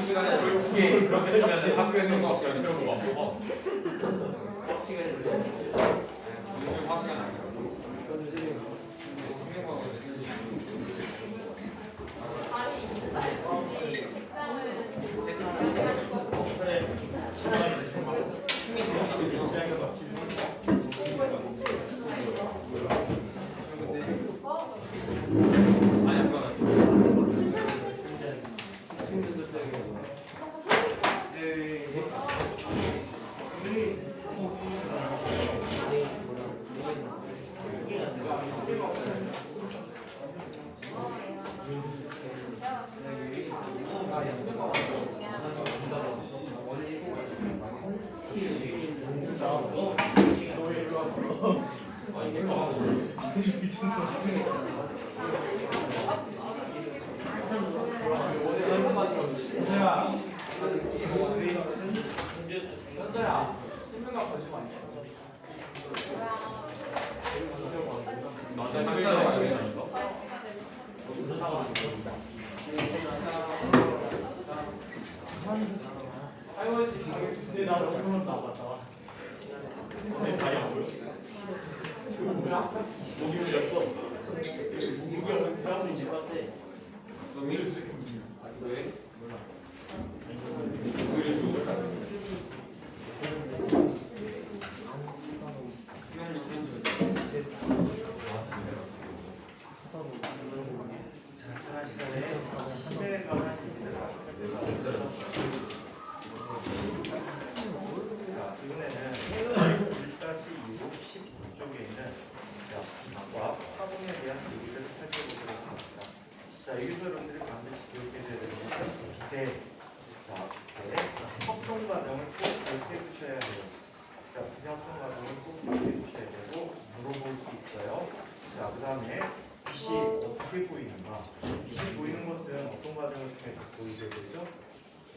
시간에 그렇게 되면 학교에서 시간이 들어보고 없고 요즘 화학 시간 아니죠.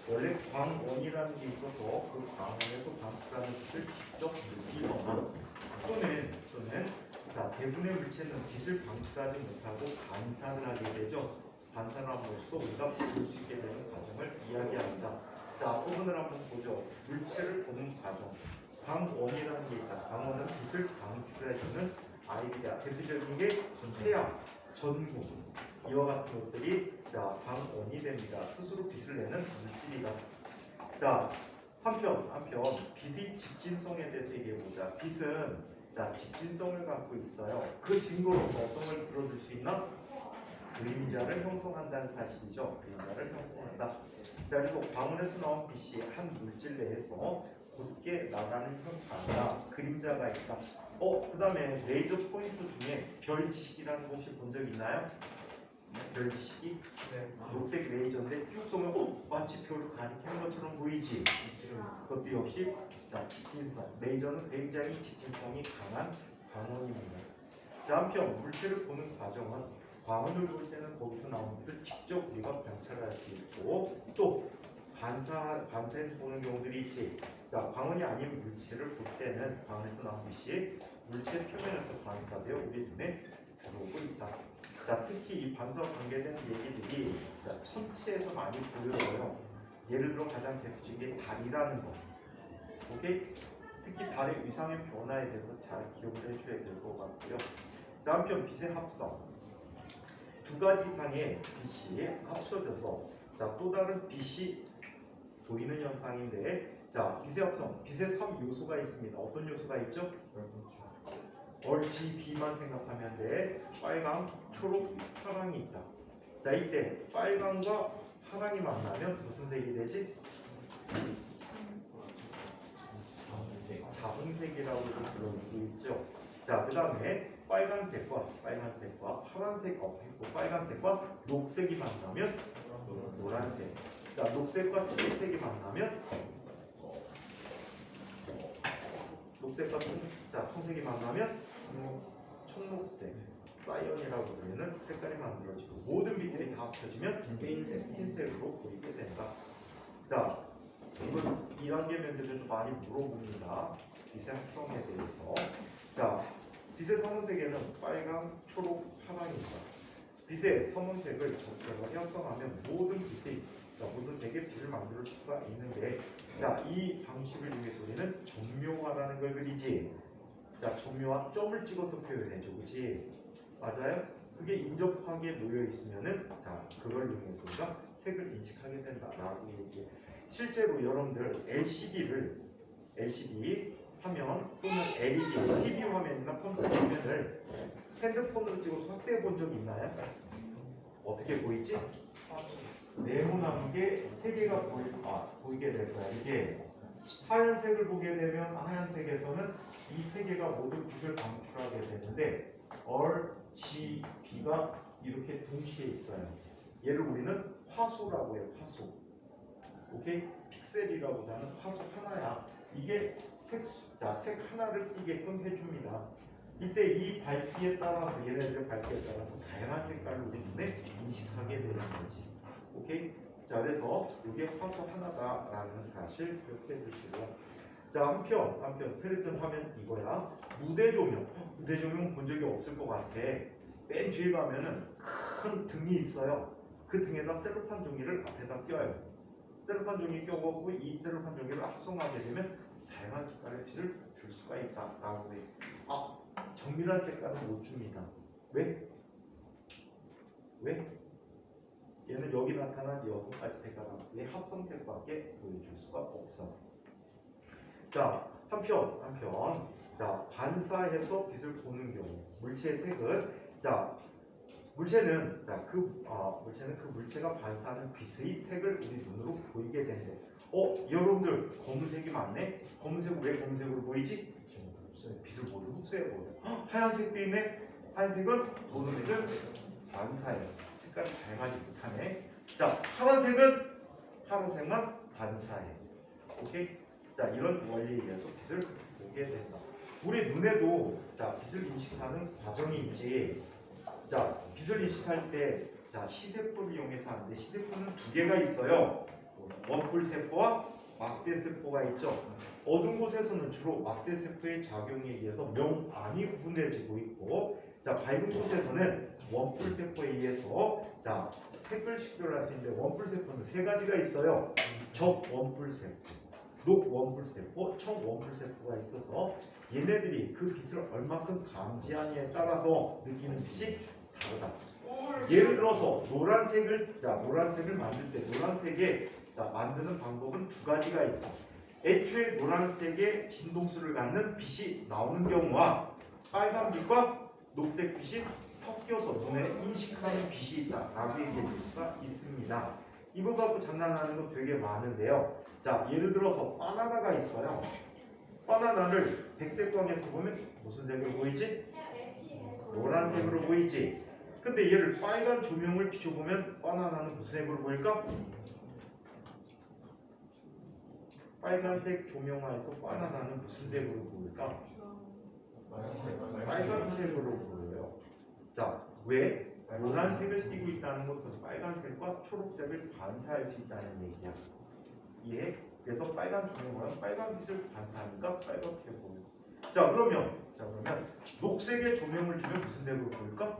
원래 광원이라는 게 있어서 그 광원에서 방출하는 것을 직접 느끼거나 또는 자, 대부분의 물체는 빛을 방출하지 못하고 반사를 하게 되죠. 반사를 함으로써 우리가 볼 수 있게 되는 과정을 이야기합니다. 자, 앞부분을 한번 보죠. 물체를 보는 과정. 광원이라는 게 있다. 광원은 빛을 방출해주는 아이디야. 대표적인 게 태양, 전구 이와 같은 것들이 자, 광원이 됩니다. 스스로 빛을 내는 물질이다. 자, 한편 빛의 직진성에 대해서 얘기해보자. 빛은 자, 직진성을 갖고 있어요. 그 증거로 어떤 걸 들어줄 수 있나? 그림자를 형성한다는 사실이죠. 그림자를 형성한다. 자, 그리고 광원에서 나온 빛이 한 물질 내에서 곧게 나가는 형태가 그림자가 있다. 그 다음에 레이저 포인트 중에 별 지식이라는 거 혹시 본 적 있나요? 별 지식이? 네. 녹색 레이저인데 쭉 쏘면 마치 별을 가리키는 것처럼 보이지? 그것도 역시 자, 직진성. 레이저는 굉장히 직진성이 강한 광원입니다. 자, 한편 물체를 보는 과정은 광원을 볼 때는 거기서 나오는 것을 직접 우리가 관찰할 수 있고 또 반사해서 보는 경우들이 있지. 자, 광원이 아닌 물체를 볼 때는 광원에서 나온 빛이 물체 표면에서 반사되어 우리 눈에 들어오고 있다. 자, 특히 이 반사와 관계된 얘기들이 자, 천체에서 많이 보여요. 예를 들어 가장 대표적인 게 달이라는 거. 오케이? 특히 달의 위상의 변화에 대해서 잘 기억을 해줘야 될 것 같고요. 자, 한편 빛의 합성. 두 가지 이상의 빛이 합쳐져서 자, 또 다른 빛이 보이는 현상인데 자, 빛의 합성. 빛의 3요소가 있습니다. 어떤 요소가 있죠? RGB만 생각하면 돼. 빨강, 초록, 파랑이 있다. 자, 이때 빨강과 파랑이 만나면 무슨 색이 되지? 자분색이라고 불러주고 있죠. 자, 그 다음에 빨간색과 빨간색과 녹색이 만나면 노란색. 자, 녹색과 초록색이 만나면 녹색과 청색이 만나면 청록색, 사이언이라고 불리는 색깔이 만들어지고 모든 빛들이 다 합쳐지면 흰색으로 보이게 된다. 자, 이건 2단계 면접에서 많이 물어봅니다. 빛의 합성에 대해서. 자, 빛의 서문색에는 빨강, 초록, 파랑입니다. 빛의 서문색을 적절하게 합성하면 모든 빛이 모든 색에 빛을 만들 수가 있는데, 자, 이 방식을 이용해서 우리는 점묘화라는 걸 그리지. 자, 점묘화 점을 찍어서 표현해줘, 그렇지? 맞아요? 그게 인접하게 놓여 있으면은, 자, 그걸 이용해서 우리가 색을 인식하게 된다라고 얘기해. 실제로 여러분들 LCD 화면 또는 LED, TV 화면이나 컴퓨터 화면을 핸드폰으로 찍어서 확대해 본 적이 있나요? 어떻게 보이지? 네모난 게 세 개가 보이게 될 거야, 그치? 하얀색을 보게 되면 하얀색에서는 이 세 개가 모두 빛을 방출하게 되는데 RGB가 이렇게 동시에 있어요. 얘를 우리는 화소라고 해요, 화소. 오케이? 픽셀이라고 하는 화소 하나야. 이게 색 하나를 띄게끔 해줍니다. 이때 이 밝기에 따라서 얘네들의 밝기에 따라서 다양한 색깔을 우리 눈에 인식하게 되는 거지. 오케이? 자, 그래서 이게 화소 하나다라는 사실 기억해 주시고요. 자, 한편 테레비전 화면 이거야. 무대 조명 본 적이 없을 것 같아. 맨 뒤에 가면은 큰 등이 있어요. 그 등에다 셀로판 종이를 앞에다 껴요. 셀로판 종이 껴갖고 이 셀로판 종이를 합성하게 되면 다양한 색깔의 빛을 줄 수가 있다라고 해. 정밀한 색깔은 못 줍니다. 왜? 얘는 여기 나타난 6가지 색깔의 합성색밖에 보여줄 수가 없어. 자, 한편 자, 반사해서 빛을 보는 경우 물체의 색은, 자, 물체는 그 물체가 반사하는 빛의 색을 우리 눈으로 보이게 된대. 여러분들 검은색이 많네? 검은색은 왜 검은색으로 보이지? 빛을 모두 흡수해 보여. 하얀색도 있네? 하얀색은 모든 빛을 반사해요. 색깔이 다양하지 못하네. 자, 파란색만 반사해. 오케이? 자, 이런 원리에 의해서 빛을 보게 된다. 우리 눈에도 자, 빛을 인식하는 과정이 있지. 자, 빛을 인식할 때, 자, 시세포를 이용해서 하는데 시세포는 두 개가 있어요. 원뿔세포와 막대세포가 있죠. 어두운 곳에서는 주로 막대세포의 작용에 의해서 명암이 분해지고 있고, 자, 밝은 곳에서는 원뿔세포에 의해서 자, 색을 식별할 수 있는데 원뿔세포는 세 가지가 있어요. 적원뿔세포, 녹원뿔세포, 청원뿔세포가 있어서 얘네들이 그 빛을 얼마큼 감지하느냐에 따라서 느끼는 빛이 다르다. 예를 들어서 노란색을 만들 때 노란색에 만드는 방법은 두 가지가 있어. 애초에 노란색의 진동수를 갖는 빛이 나오는 경우와 빨간빛과 녹색빛이 섞여서 눈에 인식하는 빛이 있다라고 얘기해 줄 수가 있습니다. 이거 갖고 장난하는 거 되게 많은데요. 자, 예를 들어서 바나나가 있어요. 바나나를 백색광에서 보면 무슨 색으로 보이지? 노란색으로 보이지. 근데 얘를 빨간 조명을 비춰보면 바나나는 무슨 색으로 보일까? 빨간색 조명화에서 바나나는 무슨 색으로 보일까? 빨간색으로 보여요. 자, 왜? 노란색을 띠고 있다는 것은 빨간색과 초록색을 반사할 수 있다는 얘기야. 이해? 그래서 빨간 조명화는 빨간 빛을 반사하니까 빨갛게 보여요. 자, 그러면 녹색의 조명을 주면 무슨 색으로 보일까?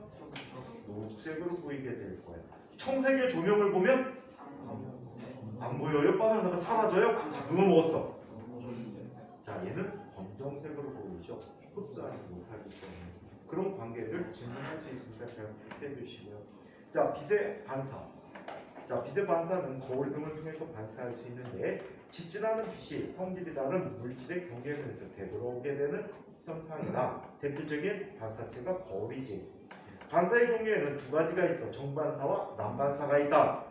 녹색으로 보이게 될 거야. 청색의 조명을 보면 안 보여요? 바나나가 사라져요? 누가 먹었어? 자, 얘는 검정색으로 보이죠. 흡수하지 못하기 때문에 그런 관계를 증명할 수 있으니까 잘 해주시고요. 자, 빛의 반사. 자, 빛의 반사는 거울 등을 통해서 반사할 수 있는데 집진하는 빛이 성질이 다른 물질의 경계면에서 되돌아오게 되는 현상이다. 대표적인 반사체가 거울이지. 반사의 종류에는 두 가지가 있어. 정반사와 난반사가 있다.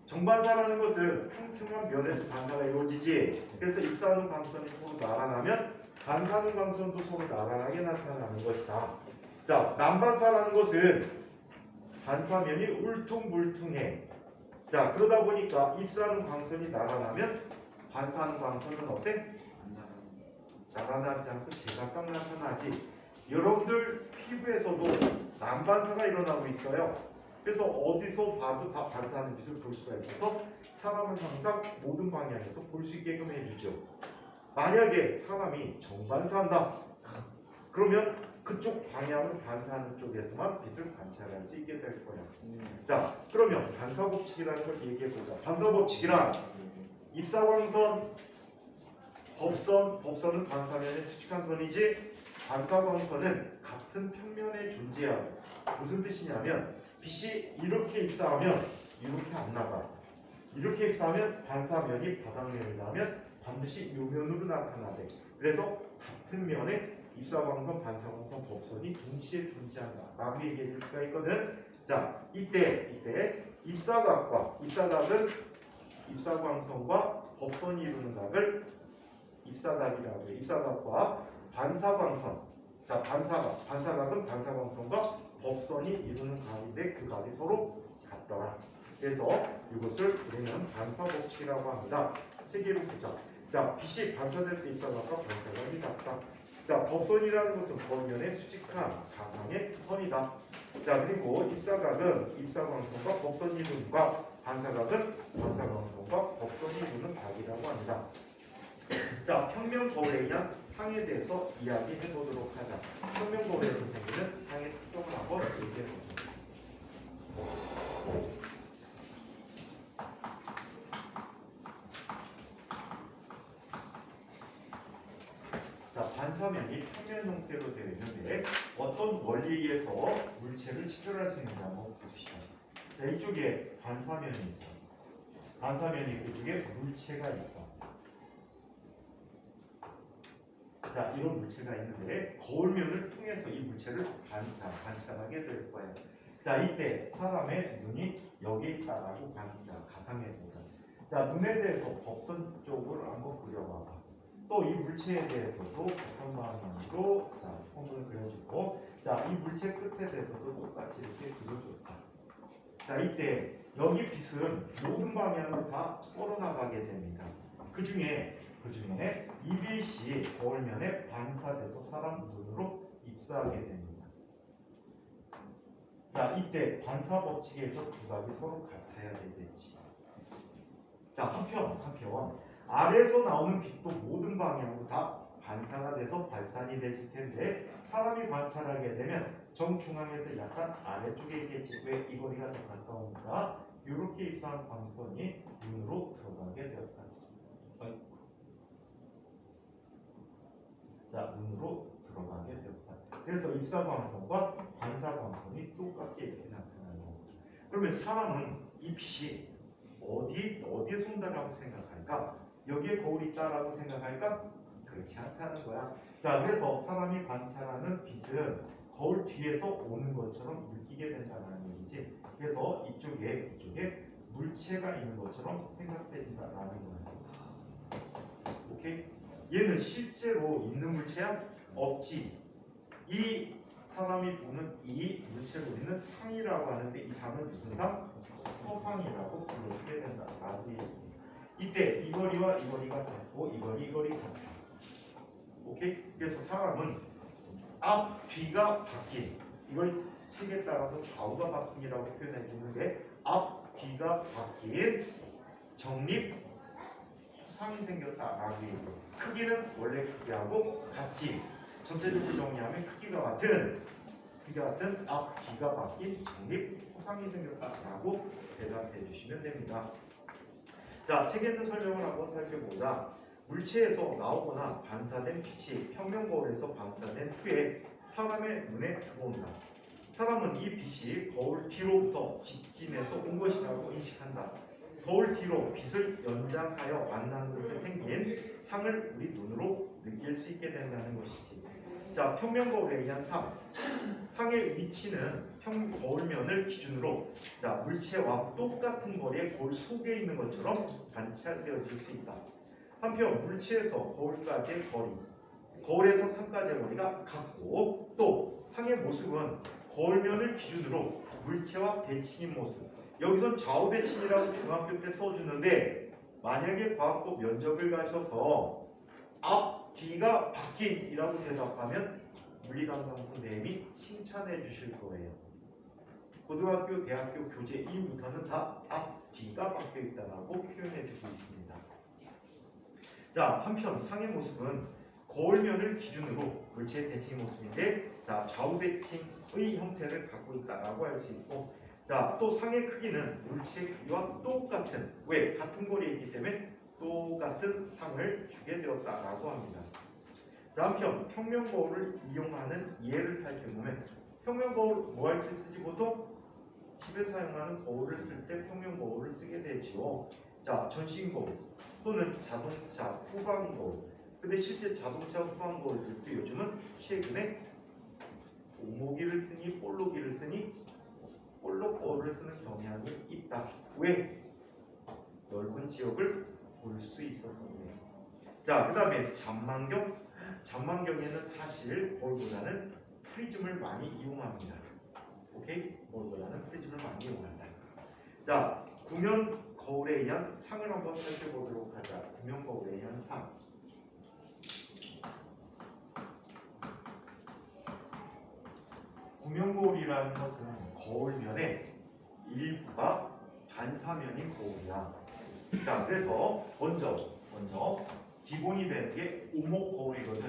정반사라는 것은 평평한 면에서 반사가 이루어지지. 그래서 입사하는 광선이 서로 나란하면 반사하는 광선도 서로 나란하게 나타나는 것이다. 자, 난반사라는 것은 반사면이 울퉁불퉁해. 자, 그러다 보니까 입사하는 광선이 나란하면 반사하는 광선은 어때? 나란하지 않고 제각각 나타나지. 여러분들 피부에서도 난반사가 일어나고 있어요. 그래서 어디서 봐도 다 반사하는 빛을 볼 수가 있어서 사람을 항상 모든 방향에서 볼 수 있게끔 해주죠. 만약에 사람이 정반사한다. 그러면 그쪽 방향을 반사하는 쪽에서만 빛을 관찰할 수 있게 될 거야. 자, 그러면 반사법칙이라는 걸 얘기해보자. 반사법칙이란 입사광선, 법선은 반사면에 수직한 선이지 반사광선은 같은 평면에 존재하고 무슨 뜻이냐면 빛이 이렇게 입사하면 이렇게 안 나가. 이렇게 입사하면 반사면이 바닥면이 나면 반드시 요면으로 나타나대. 그래서 같은 면에 입사광선, 반사광선, 법선이 동시에 존재한다 라고 얘기해 줄 수가 있거든. 자, 이때 입사각은 입사광선과 법선이 이루는 각을 입사각이라고 해요. 입사각과 반사광선. 자, 반사각은 반사광선과 법선이 이루는 각인데 그 각이 서로 같더라. 그래서 이것을 우리는 반사법칙이라고 합니다. 세계로 보자. 자, 빛이 반사될 때 입사각과 반사각이 같다. 자, 법선이라는 것은 거면의 수직한 가상의 선이다. 자, 그리고 입사각은 입사광선과 법선이 이루는 각, 반사각은 반사광선과 법선이 이루는 각이라고 합니다. 자, 평면거울에 의한 상에 대해서 이야기해 보도록 하자. 평면거울에서 생기는 상의 특성을 한번 얘기해 보자. 자, 반사면이 평면 형태로 되어 있는데 어떤 원리에 의해서 물체를 식별할 수 있는지 한번 봅시다. 자, 이쪽에 반사면이 있어. 반사면이 있고 이쪽에 물체가 있어. 자, 이런 물체가 있는데 거울면을 통해서 이 물체를 관찰하게 될 거예요. 자, 이때 사람의 눈이 여기 있다라고 가상해 보자. 자, 눈에 대해서 법선 쪽을 한번 그려봐봐. 또 이 물체에 대해서도 법선 방향으로 자, 선을 그려주고, 자, 이 물체 끝에 대해서도 똑같이 이렇게 그려줬다. 자, 이때 여기 빛은 모든 방향으로 다 뻗어나가게 됩니다. 그 중에 이 빛이 거울면에 반사돼서 사람 눈으로 입사하게 됩니다. 자, 이때 반사 법칙에서 두 각이 서로 같아야 되겠지. 자, 한편 아래에서 나오는 빛도 모든 방향으로 다 반사가 돼서 발산이 되실 텐데 사람이 관찰하게 되면 정중앙에서 약간 아래쪽에 있겠지. 왜? 이 거리가 더 가까우니까 이렇게 입사한 광선이 눈으로 들어가게 되었다. 자, 눈으로 들어가게 되었다. 그래서 입사광선과 반사광선이 똑같게 이렇게 나타나는 겁니다. 그러면 사람은 이 빛이 어디에 쏜다라고 생각할까? 여기에 거울이 있다라고 생각할까? 그렇지 않다는 거야. 자, 그래서 사람이 관찰하는 빛은 거울 뒤에서 오는 것처럼 느끼게 된다는 얘기지. 그래서 이쪽에 물체가 있는 것처럼 생각되진다라는 거야. 오케이? 얘는 실제로 있는 물체야? 없지. 이 사람이 보는 이 물체를 우리는 상이라고 하는데 이 상은 무슨 상? 서상이라고 불러주게 된다라고 얘기해요. 이때 이 거리와 이 거리가 같고 이 거리 같아. 오케이? 그래서 사람은 앞, 뒤가 바뀐, 이걸 식에 따라서 좌우가 바뀐이라고 표현해 주는데 앞, 뒤가 바뀐 정립 상이 생겼다라고 얘기해요. 크기는 원래 크기하고 같이 전체적으로 정리하면 크기가 같은 앞, 뒤가 바뀐 정립 호상이 생겼다라고 대답해 주시면 됩니다. 자, 책에 있는 설명을 한번 살펴보자. 물체에서 나오거나 반사된 빛이 평면 거울에서 반사된 후에 사람의 눈에 들어온다. 사람은 이 빛이 거울 뒤로부터 직진해서 온 것이라고 인식한다. 거울 뒤로 빛을 연장하여 만난 것에 생긴 상을 우리 눈으로 느낄 수 있게 된다는 것이지. 자, 평면 거울에 의한 상의 위치는 거울면을 기준으로 자, 물체와 똑같은 거리에 거울 속에 있는 것처럼 관찰되어질 수 있다. 한편 물체에서 거울까지의 거리, 거울에서 상까지의 거리가 같고 또 상의 모습은 거울면을 기준으로 물체와 대칭인 모습. 여기선 좌우 대칭이라고 중학교 때 써주는데 만약에 과학법 면접을 가셔서 앞, 뒤가 바뀐이라고 대답하면 물리담당 선생님이 칭찬해 주실 거예요. 고등학교, 대학교 교재 이후부터는 다 앞, 뒤가 바뀌어 있다라고 표현해 주고 있습니다. 자, 한편 상의 모습은 거울면을 기준으로 물체의 대칭 모습인데 자 좌우 대칭의 형태를 갖고 있다라고 할 수 있고, 자 또 상의 크기는 물체 크기와 똑같은, 왜? 같은 거리에 있기 때문에 똑같은 상을 주게 되었다라고 합니다. 자, 한편 평면 거울을 이용하는 예를 살펴보면, 평면 거울 뭐 할 때 쓰지? 보통 집에 사용하는 거울을 쓸 때 평면 거울을 쓰게 되죠. 자, 전신 거울 또는 자동차 후방 거울. 근데 실제 자동차 후방 거울들도 요즘은 최근에 오모기를 쓰니 볼록기를 쓰니 볼록 거울을 쓰는 경향이 있다. 왜? 넓은 지역을 볼 수 있어서입니다. 자, 그 다음에 잔망경. 잔망경에는 사실 볼보다는 프리즘을 많이 이용합니다. 오케이? 볼보다는 프리즘을 많이 이용한다. 자, 구면 거울에 의한 상을 한번 살펴보도록 하자. 구면 거울에 의한 상. 구면 거울이라는 것은 거울면의 일부가 반사면인 거울이야. 자, 그래서 먼저 기본이 되는 게 오목 거울이거든.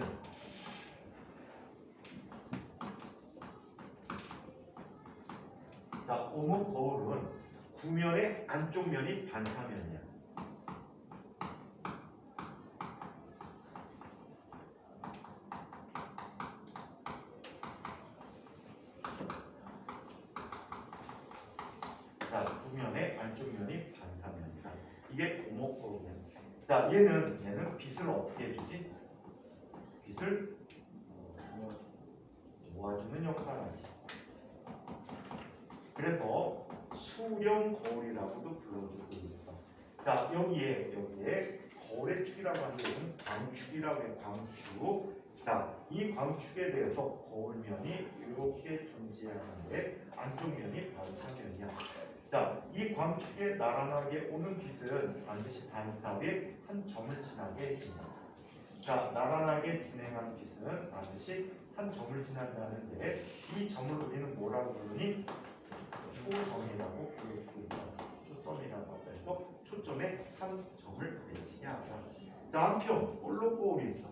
자, 오목 거울은 구면의 안쪽 면이 반사면이야. 자, 구면의 안쪽 면이 반사면이다. 이게 오목 거울이야. 자, 얘는 빛을 어떻게 해주지? 빛을 모아주는 역할을 하지. 그래서 수령 거울이라고도 불러주고 있어. 자, 여기에 거울의 축이라고 하는 게 광축이라고 해. 광축. 자, 이 광축에 대해서 거울면이 이렇게 존재하는데 안쪽 면이 반사면이야. 자, 이 광축에 나란하게 오는 빛은 반드시 반사 위에 한 점을 지나게 해줍니다. 자, 나란하게 진행하는 빛은 반드시 한 점을 지난다는데, 이 점을 우리는 뭐라고 부르니? 초점이라고 부르고 있다. 초점이라고 해서 초점에 한 점을 배치게 하자. 자, 한편 볼록 거울이 있어.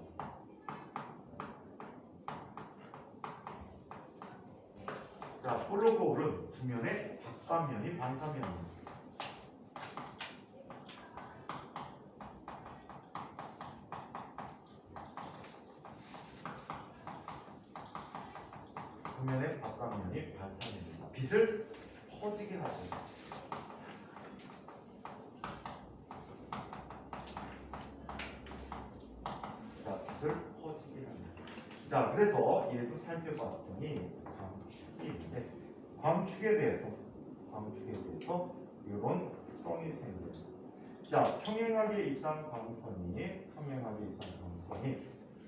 자, 볼록 거울은 구면의 바깥면이 반사면입니다. 구면의 바깥면이 반사면입니다. 빛을 퍼지게 하죠. 자, 빛을 퍼지게 합니다. 자, 그래서 얘도 살펴봤더니 광축인데, 광축에 대해서 이런 특성이 생겨요. 자, 평행하게 입상 광선이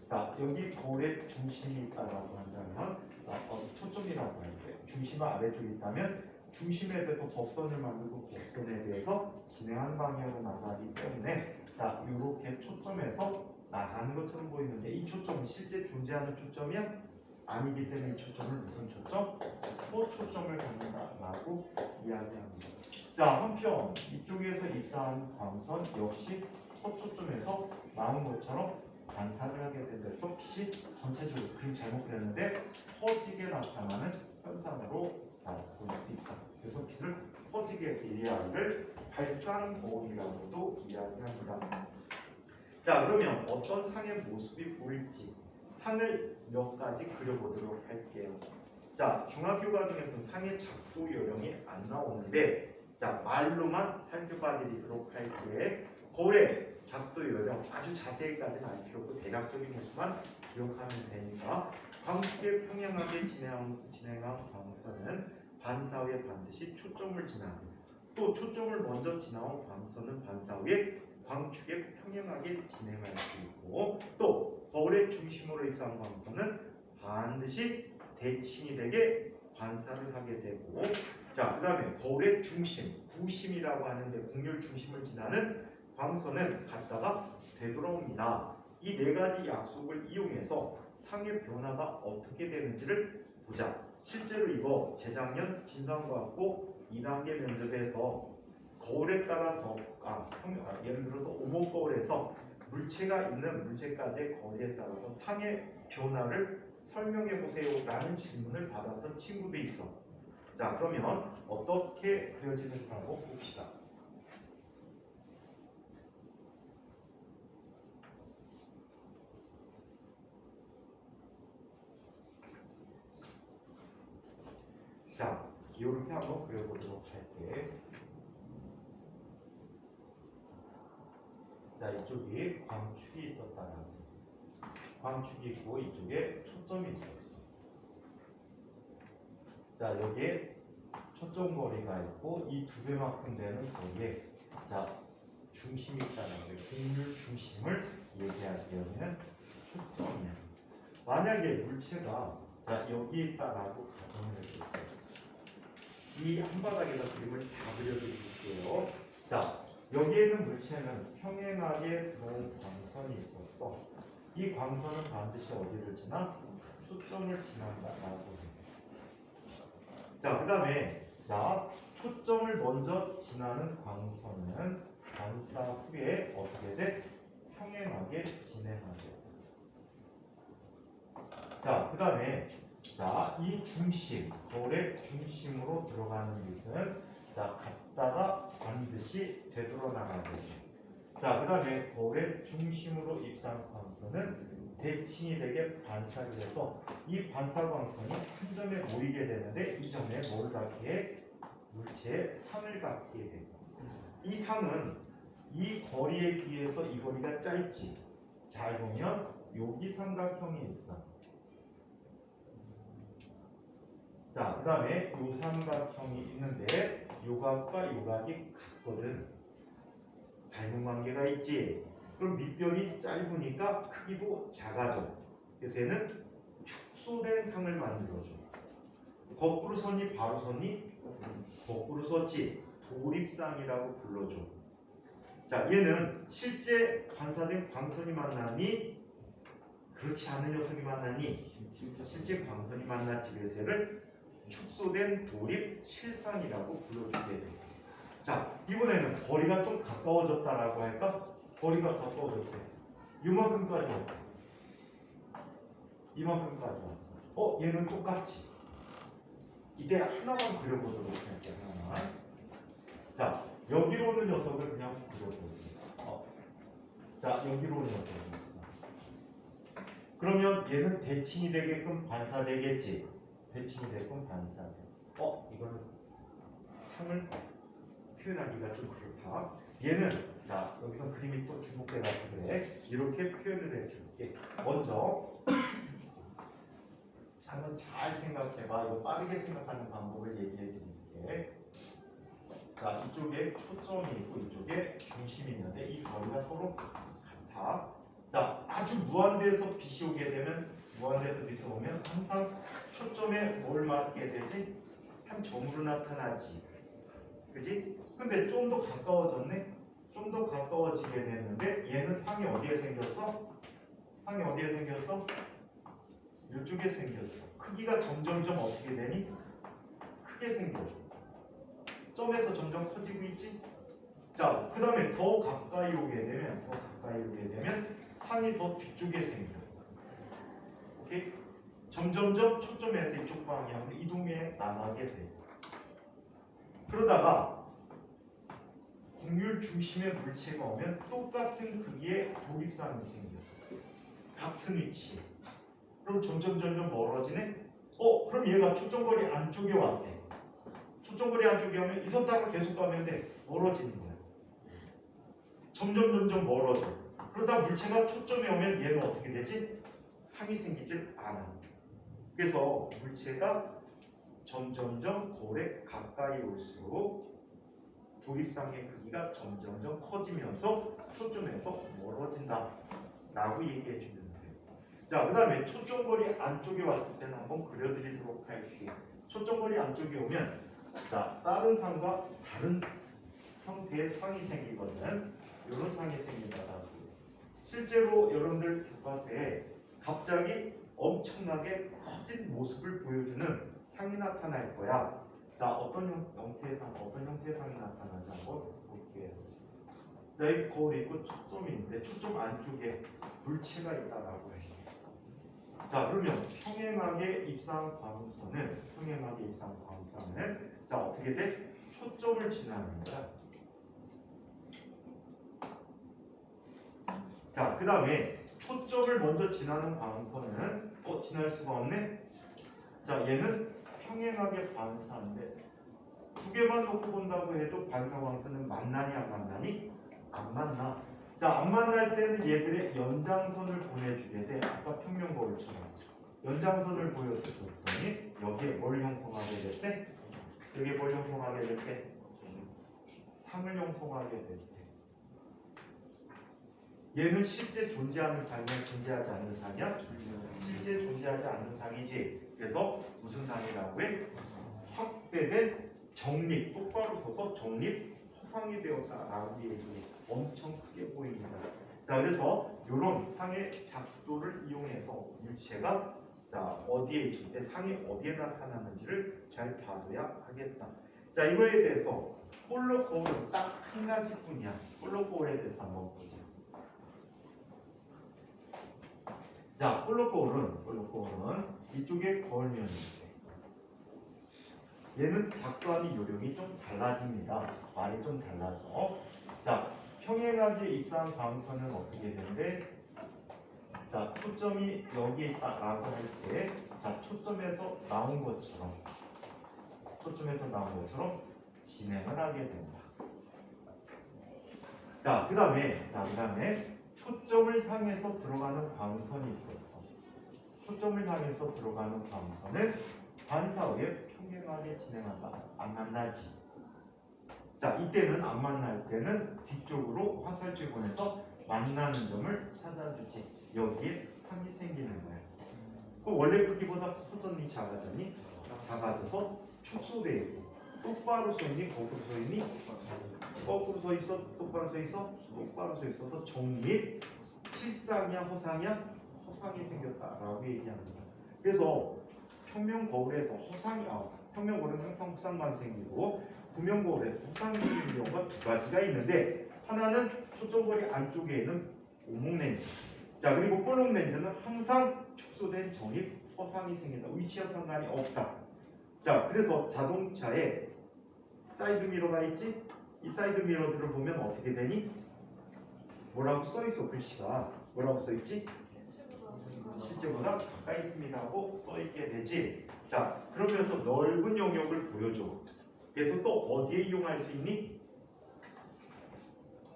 자, 여기 거울의 중심이 있다라고 한다면, 초점이라고 할때 중심은 아래쪽에 있다면 중심에 대해서 법선을 만들고 법선에 대해서 진행하는 방향으로 나가기 때문에, 자, 이렇게 초점에서 나가는 것처럼 보이는데, 이 초점은 실제 존재하는 초점이야? 아니기 때문에 이 초점을 무슨 초점? 초점을 갖는다라고 이야기합니다. 자, 한편 이쪽에서 입사한 광선 역시 초점에서 나온 것처럼 반사를 하게 되면서 빛이 전체적으로, 그림 잘못 그렸는데 퍼지게 나타나는 현상으로 볼 수 있다. 그래서 빛을 퍼지게 이해하기를 발산 거울이라고도 이야기합니다. 자, 그러면 어떤 상의 모습이 보일지 상을 몇 가지 그려보도록 할게요. 자, 중학교 과정에서는 상의 작도 요령이 안 나오는데, 자, 말로만 살펴봐드리도록 할게. 거울의 작도 요령 아주 자세히까지는 알 필요 없고 대략적인 것만 기억하면 되니까, 광축에 평행하게 진행한 광선은 반사 위에 반드시 초점을 지나고, 또 초점을 먼저 지나온 광선은 반사 위에 광축에 평행하게 진행할 수 있고, 또 거울의 중심으로 입사한 광선은 반드시 대칭이 되게 반사를 하게 되고, 자, 그 다음에 거울의 중심, 구심이라고 하는데 곡률 중심을 지나는 광선은 갔다가 되돌아옵니다. 이 네 가지 약속을 이용해서 상의 변화가 어떻게 되는지를 보자. 실제로 이거 재작년 진상과학고 2단계 면접에서 거울에 따라서 예를 들어서 오목 거울에서 물체가 있는 물체까지의 거리에 따라서 상의 변화를 설명해 보세요 라는 질문을 받았던 친구도 있어. 자, 그러면 어떻게 그려지는지 한번 봅시다. 자, 이렇게 한번 그려보도록 할게. 자, 이쪽이 광축이 있었다라고. 광축이 있고 이쪽에 초점이 있었어. 자, 여기에 초점 거리가 있고 이 두 배만큼 되는 거기에 자, 중심이 있다는 거예요. 곡률 중심을 얘기할 때는 초점이야. 만약에 물체가 자, 여기 있다라고 가정을 해볼게요. 이 한 바닥에다 그림을 다 그려드릴게요. 자, 여기에 있는 물체는 평행하게 들어온 광선이 있었어. 이 광선은 반드시 어디를 지나? 초점을 지난다라고 해. 자, 그 다음에 자, 초점을 먼저 지나는 광선은 반사 후에 어떻게 돼? 평행하게 진행하죠. 자, 그 다음에 자, 이 중심, 거울의 중심으로 들어가는 빛은 자, 갔다가 반드시 되돌아나가야 되죠. 자, 그 다음에 거울의 중심으로 입사한 광선은 대칭이 되게 반사를 해서 이 반사 광선이 한 점에 모이게 되는데 이 점에 뭘 갖게 해? 물체의 상을 갖게 해. 이 상은 이 거리에 비해서 이 거리가 짧지. 잘 보면 여기 삼각형이 있어. 자, 그 다음에 요 삼각형이 있는데 요각과 요각이 같거든. 닮은 관계가 있지. 그럼 밑변이 짧으니까 크기도 작아져. 그래서 얘는 축소된 상을 만들어줘. 거꾸로 섰니 바로 섰니? 거꾸로 섰지. 도립상이라고 불러줘. 자, 얘는 실제 반사된 광선이 만나니? 그렇지 않은 녀석이 만나니? 실제 광선이 만났지. 그래서 얘를 축소된 도립 실상이라고 불러주게 돼. 자, 이번에는 거리가 좀 가까워졌다라고 할까? 거리가 가까워졌대. 이만큼까지 왔다. 이만큼까지 왔어. 얘는 똑같지. 이때 하나만 그려보도록 할게. 하나만. 자, 여기로 오는 녀석을 그냥 그려보지. 자, 여기로 오는 녀석이 있어. 그러면 얘는 대칭이 되게끔 반사되겠지. 대칭이 되게끔 반사돼. 이거는 상을 표현하기가 좀 그렇다. 얘는 자, 여기서 그림이 또 중복돼가지고 그래. 이렇게 표현을 해줄게. 먼저 한번 잘 생각해봐. 이거 빠르게 생각하는 방법을 얘기해 드릴게. 자, 이쪽에 초점이 있고 이쪽에 중심이 있는데 이 거리가 서로 같아. 자, 아주 무한대에서 빛이 오게 되면 무한대에서 빛이 오면 항상 초점에 뭘 맞게 되지? 한 점으로 나타나지. 그지? 근데 좀 더 가까워졌네? 좀 더 가까워지게 됐는데 얘는 상이 어디에 생겼어? 상이 어디에 생겼어? 이쪽에 생겼어. 크기가 점점점 어떻게 되니? 크게 생겼어. 점에서 점점 커지고 있지? 자, 그 다음에 더 가까이 오게 되면 상이 더 뒤쪽에 생겨. 오케이? 점점점 초점에서 이쪽 방향으로 이동해 나가게 돼. 그러다가 곡률 중심의 물체가 오면 똑같은 크기의 도립상이 생겼어. 같은 위치에. 그럼 점점 멀어지네? 그럼 얘가 초점거리 안쪽에 왔대. 초점거리 안쪽에 오면 있었다가 계속 가면 돼. 멀어지는 거야. 점점 멀어져. 그러다 물체가 초점에 오면 얘는 어떻게 되지? 상이 생기질 않아. 그래서 물체가 점점점 거울에 가까이 올수록 도립상의 크기가 점점점 커지면서 초점에서 멀어진다 라고 얘기해 주면 돼요. 자, 그 다음에 초점거리 안쪽에 왔을 때는 한번 그려드리도록 할게요. 초점거리 안쪽에 오면 자, 다른 상과 다른 형태의 상이 생기거든. 이런 상이 생긴다라고. 실제로 여러분들 교과서에 갑자기 엄청나게 커진 모습을 보여주는 상이 나타날 거야. 자, 어떤 형태의 상이 나타나는지 한번 볼게요. 자, 여기 거울이 있고 초점이 있는데 초점 안쪽에 물체가 있다라고 해. 자, 그러면 평행하게 입사한 광선은 자, 어떻게 돼? 초점을 지나는 거야. 자, 그 다음에 초점을 먼저 지나는 광선은 지날 수가 없네. 자, 얘는 평행하게 반사인데 두 개만 놓고 본다고 해도 반사 광선은 만나니 안 만나니? 안 만나. 자, 안 만날 때는 얘들의 연장선을 보내주게 돼. 아까 평면거울처럼 연장선을 보여줬더니 여기에 뭘 형성하게 됐대? 여기에 뭘 형성하게 됐대? 상을 형성하게 됐대. 얘는 실제 존재하는 상이야? 존재하지 않는 상이야? 실제 존재하지 않는 상이지. 그래서 무슨 상이라고 해? 확대된 정립, 똑바로 서서 정립 허상이 되었다라고 얘기해. 엄청 크게 보입니다. 자, 그래서 이런 상의 작도를 이용해서 물체가 어디에 있을 때 상이 어디에 나타나는지를 잘 봐둬야 하겠다. 자, 이거에 대해서 폴로 거울은 딱 한 가지뿐이야. 폴로 거울에 대해서 한번 보자. 자, 폴로 거울은 이쪽에 거울면이 있대. 얘는 작도하는 요령이 좀 달라집니다. 말이 좀 달라져. 자, 평행하게 입사한 광선은 어떻게 되는데, 자, 초점이 여기에 있다라고 할 때, 자, 초점에서 나온 것처럼 진행을 하게 된다. 자, 그 다음에 초점을 향해서 들어가는 광선이 있었어. 초점을 향해서 들어가는 광선을 반사에 평행하게 진행한다. 안 만나지. 자, 이때는 안 만날 때는 뒤쪽으로 화살표 보내서 만나는 점을 찾아주지. 여기에 상이 생기는 거야. 그럼 원래 크기보다 커졌니? 작아졌니? 작아져서 축소되어 있고. 똑바로 서 있니? 거꾸로 서 있니? 거꾸로 서 있어? 똑바로 서 있어? 똑바로 서 있어서 정립, 실상이야? 허상이야? 허상이 생겼다라고 얘기합니다. 그래서 평면 거울에서 평면 거울은 항상 허상만 생기고 구면 거울에서 허상이 생기는 경우가 두 가지가 있는데, 하나는 초점거리 안쪽에 있는 오목 렌즈. 자, 그리고 볼록 렌즈는 항상 축소된 정립, 허상이 생긴다. 위치와 상관이 없다. 자, 그래서 자동차에 사이드 미러가 있지? 이 사이드 미러들을 보면 어떻게 되니? 뭐라고 써있어? 글씨가 뭐라고 써있지? 실제보다 가까이 있습니다 하고 써있게 되지. 자, 그러면서 넓은 영역을 보여줘. 그래서 또 어디에 이용할 수 있니?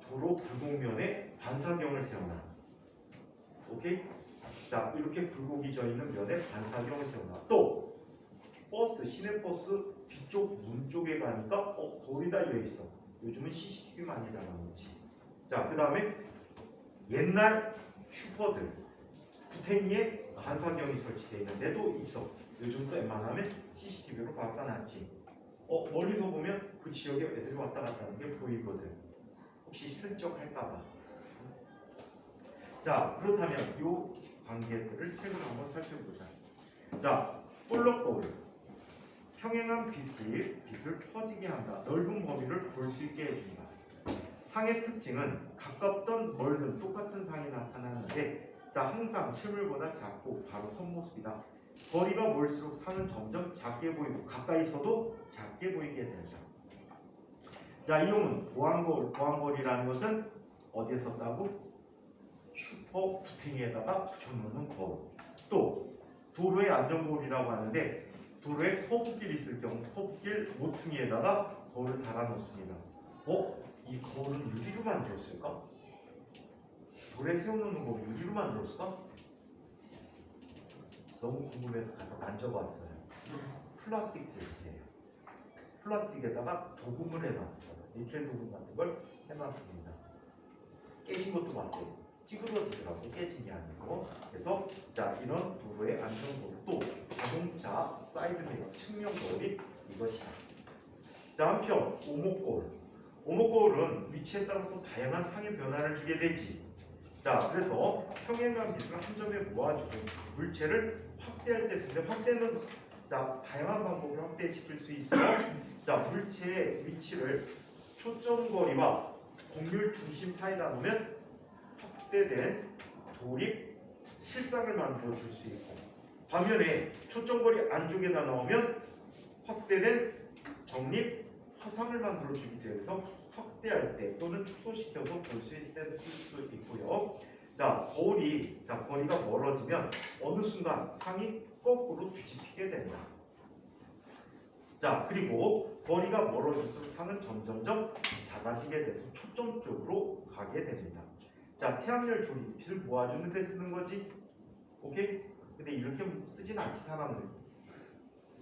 도로 굴곡면에 반사경을 세워놔. 오케이? 자, 이렇게 굴곡이 져 있는 면에 반사경을 세워놔. 또 시내버스 뒤쪽 문 쪽에 가니까 거울이 달려 있어. 요즘은 CCTV 많이 달아놓지. 자, 그 다음에 옛날 슈퍼들 구탱이에 반사경이 설치되어 있는 데도 있어. 요즘도 웬만하면 CCTV로 바꿔놨지. 멀리서 보면 그 지역에 애들이 왔다 갔다 하는 게 보이거든. 혹시 슬쩍 할까봐. 자, 그렇다면 이 관계들을 책으로 한번 살펴보자. 자, 볼록 거울. 평행한 빛을 퍼지게 한다. 넓은 범위를 볼 수 있게 해준다. 상의 특징은 가깝던 멀든 똑같은 상이 나타나는데, 자, 항상 실물보다 작고 바로 손모습이다. 거리가 멀수록 상은 점점 작게 보이고 가까이 있어도 작게 보이게 된다. 자, 이용은 보안거리라는 것은 어디에 썼다고? 슈퍼 구팅에다가 붙여놓는 거울. 또 도로의 안전거울이라고 하는데, 도로에 커브길이 있을 경우 커브길 모퉁이에다가 거울을 달아놓습니다. 이 거울은 유리로 만들었을까? 도로에 세워놓는 거 유리로 만들었을까? 너무 궁금해서 가서 만져봤어요. 플라스틱 재질이에요. 플라스틱에다가 도금을 해놨어요. 니켈 도금 같은 걸 해놨습니다. 깨진 것도 봤어요. 찌그러지더라고. 깨진 게 아니고. 그래서 자, 이런 도로의 안전거울, 또 자동차 사이드미러 측면 거울이 이것이다. 자, 한편 오목거울은 위치에 따라서 다양한 상의 변화를 주게 되지. 자, 그래서 평행한 빛을 한 점에 모아주고 물체를 확대할 때 쓰는데, 확대는 자, 다양한 방법으로 확대시킬 수 있어. 자, 물체의 위치를 초점거리와 곡률 중심 사이에다 놓으면 확대된 도립 실상을 만들어 줄 수 있고, 반면에 초점거리 안쪽에다 넣으면 확대된 정립 화상을 만들어 주기 위해서 확대할 때 또는 축소시켜서 볼 수 있을 때 쓸 수 있고요. 자, 거리가 멀어지면 어느 순간 상이 거꾸로 뒤집히게 된다. 자, 그리고 거리가 멀어질수록 상은 점점점 작아지게 돼서 초점 쪽으로 가게 됩니다. 자, 태양열 조리, 빛을 모아주는 데 쓰는 거지. 오케이? 근데 이렇게 쓰진 않지, 사람들.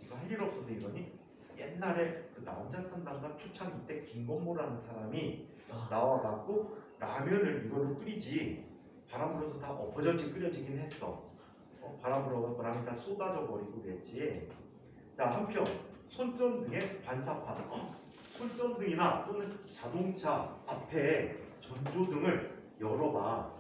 이거 할 일 없어서 이러니? 옛날에 그 나 혼자 산다가 초창기 때 김건모라는 사람이 나와갖고 라면을 이걸로 끓이지, 바람 불어서 다 엎어졌지 끓여지긴 했어. 바람 불어서 바람이 다 쏟아져 버리고 그랬지. 자, 한편 손전등의 반사판, 손전등이나 또는 자동차 앞에 전조등을 열어봐.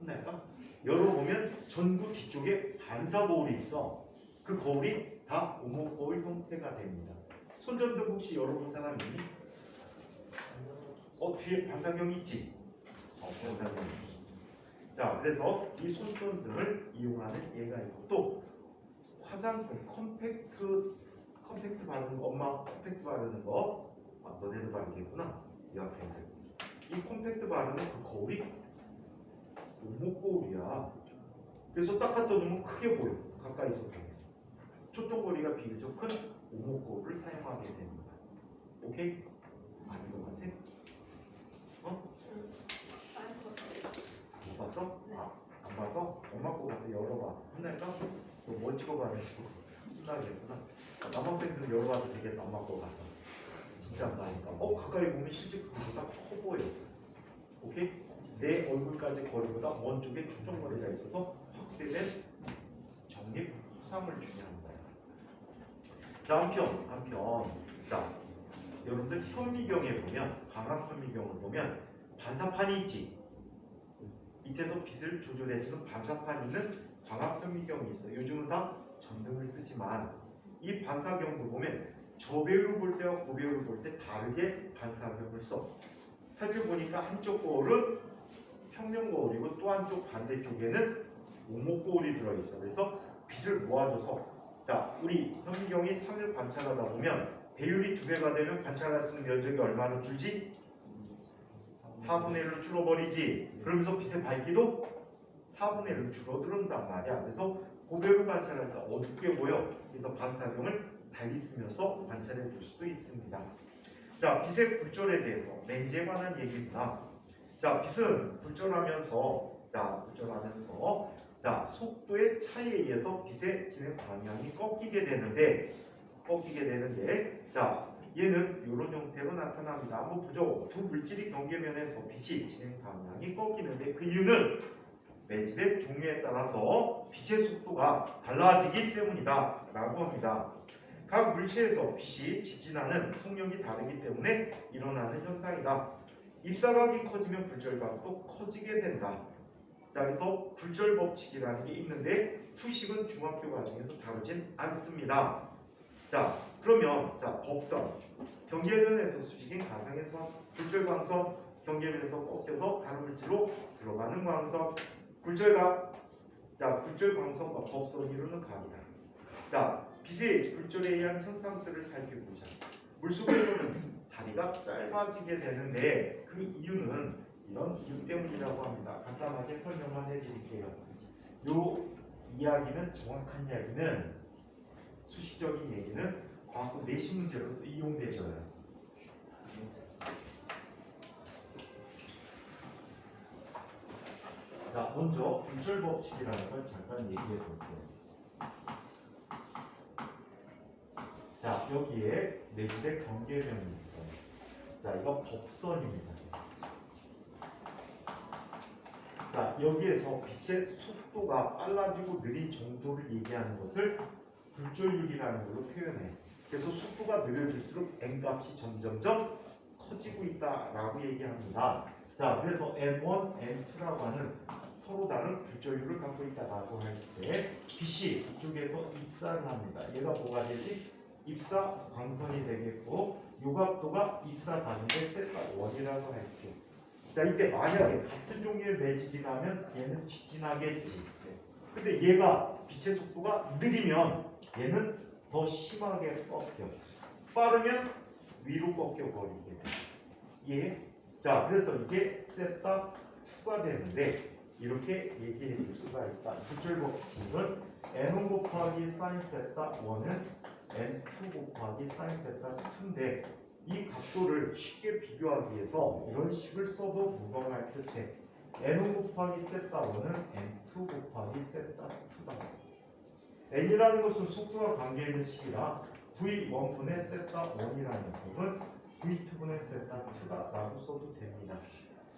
혼날까? 열어보면 전구 뒤쪽에 반사 거울이 있어. 그 거울이 다 오목 거울 형태가 됩니다. 손전등 혹시 열어본 사람 있니? 뒤에 반사경이 있지? 반사경이. 자, 그래서 이 손전등을 이용하는 얘가 있고, 또 화장품 컴팩트 바르는 거, 엄마 컴팩트 바르는 거, 너네도 바르겠구나, 이 학생들. 이 컴팩트 바르는 그 거울이 오목 거울이야. 그래서 딱 갖다 놓으면 크게 보여, 가까이서 보면. 초점 거리가 비교적 큰 오목 거울을 사용하게 됩니다. 오케이? 아닌 것 같아? 못 봤어? 안 봐서? 엄마 거 가서 열어봐. 혼날까? 뭐 찍어봐가지고 혼나겠구나. 남학생들은 열어봐도 되겠다. 엄마 거 가서. 진짜 안 나니까. 가까이 보면 실제 그거보다 커 보여. 오케이? 내 얼굴까지 거리보다 먼 쪽에 초점 거리가 있어서 확대된 정립 화상을 주게 합니다. 자, 한편. 자, 여러분들 현미경에 보면, 광학 현미경을 보면 반사판이 있지. 밑에서 빛을 조절해주는 반사판 있는 광학 현미경이 있어요. 요즘은 다 전등을 쓰지만 이 반사경도 보면 저배율을 볼 때와 고배율을 볼 때 다르게 반사경을 써. 살펴보니까 한쪽 거울은 평면 거울이고 또 한쪽 반대쪽에는 오목 거울이 들어있어. 그래서 빛을 모아줘서, 자, 우리 현미경이 3을 관찰하다 보면 배율이 2배가 되면 관찰할 수 있는 면적이 얼마나 줄지? 4분의 1로 줄어버리지. 그러면서 빛의 밝기도 4분의 1로 줄어든단 말이야. 그래서 고배율 관찰할 때 어둡게 보여. 그래서 반사경을 달리 쓰면서 관찰해 줄 수도 있습니다. 자, 빛의 굴절에 대해서 렌즈에 관한 얘기입니다. 자, 빛은 굴절하면서 속도의 차이에 의해서 빛의 진행 방향이 꺾이게 되는데, 자, 얘는 이런 형태로 나타납니다. 한번 보죠. 두 물질이 경계면에서 빛이 진행 방향이 꺾이는데, 그 이유는 매질의 종류에 따라서 빛의 속도가 달라지기 때문이다 라고 합니다. 각 물체에서 빛이 직진하는 속력이 다르기 때문에 일어나는 현상이다. 입사각이 커지면 굴절각도 커지게 된다. 자, 그래서 굴절 법칙이라는 게 있는데 수식은 중학교 과정에서 다루진 않습니다. 자, 그러면 법선, 경계면에서 수식인 가상의 선, 굴절 광선, 경계면에서 꺾여서 다른 물질로 들어가는 광선, 굴절각. 자, 굴절 광선과 법선이 이루는 각이다. 자, 빛의 굴절에 의한 현상들을 살펴보자. 물속에서는 다리가 짧아지게 되는데 그 이유는 이런 이유 때문이라고 합니다. 간단하게 설명만 해드릴게요. 요 이야기는, 정확한 이야기는, 수식적인 얘기는 과학고 내시 문제로도 이용되져요. 자, 먼저 굴절 법칙이라는 걸 잠깐 얘기해 볼게요. 자, 여기에 내줄의 경계면이 있어요. 자, 이거 법선입니다. 자, 여기에서 빛의 속도가 빨라지고 느린 정도를 얘기하는 것을 굴절율이라는 걸로 표현해. 그래서 속도가 느려질수록 n값이 점점점 커지고 있다라고 얘기합니다. 자, 그래서 n1, n2라고 하는 서로 다른 굴절율을 갖고 있다라고 할 때 빛이 이쪽에서 입사를 합니다. 얘가 뭐가 되지? 입사 광선이 되겠고, 요 각도가 입사 가는데 세타 1이라고 할게요. 자, 이때 만약에 같은 종류의 매질이 나면 얘는 직진하겠지. 근데 얘가 빛의 속도가 느리면 얘는 더 심하게 꺾여. 빠르면 위로 꺾여 버리게 돼. 예. 자, 그래서 이게 세타 2가 되는데 이렇게 얘기해 줄 수가 있다. 구출 법칙은 n1 곱하기 sin 세타 1은 n2 곱하기 sin 세타 2인데 이 각도를 쉽게 비교하기 위해서 이런 식을 써도 무방할 듯해. n1 곱하기 세타 1은 n2 곱하기 세타 2다. n이라는 것은 속도와 관계있는 식이라 v1분의 세타 1이라는 녀석은 v2분의 세타 2다 라고 써도 됩니다.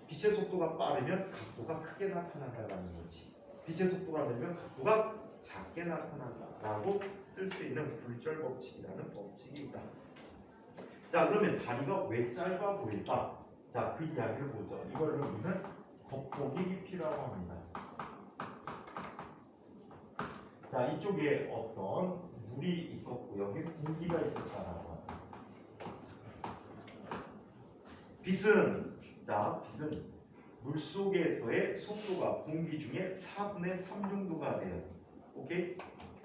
빛의 속도가 빠르면 각도가 크게 나타난다는 거지. 빛의 속도가 느리면 각도가 작게 나타난다라고 쓸 수 있는 굴절 법칙이라는 법칙이 있다. 자, 그러면 다리가 왜 짧아 보일까? 자, 그 이야기를 보죠. 이걸 우리는 겉보기 깊이라고 합니다. 자, 이쪽에 어떤 물이 있었고 여기 공기가 있었다라고 합니다. 빛은 물 속에서의 속도가 공기 중에 4분의 3 정도가 돼요. 오케이?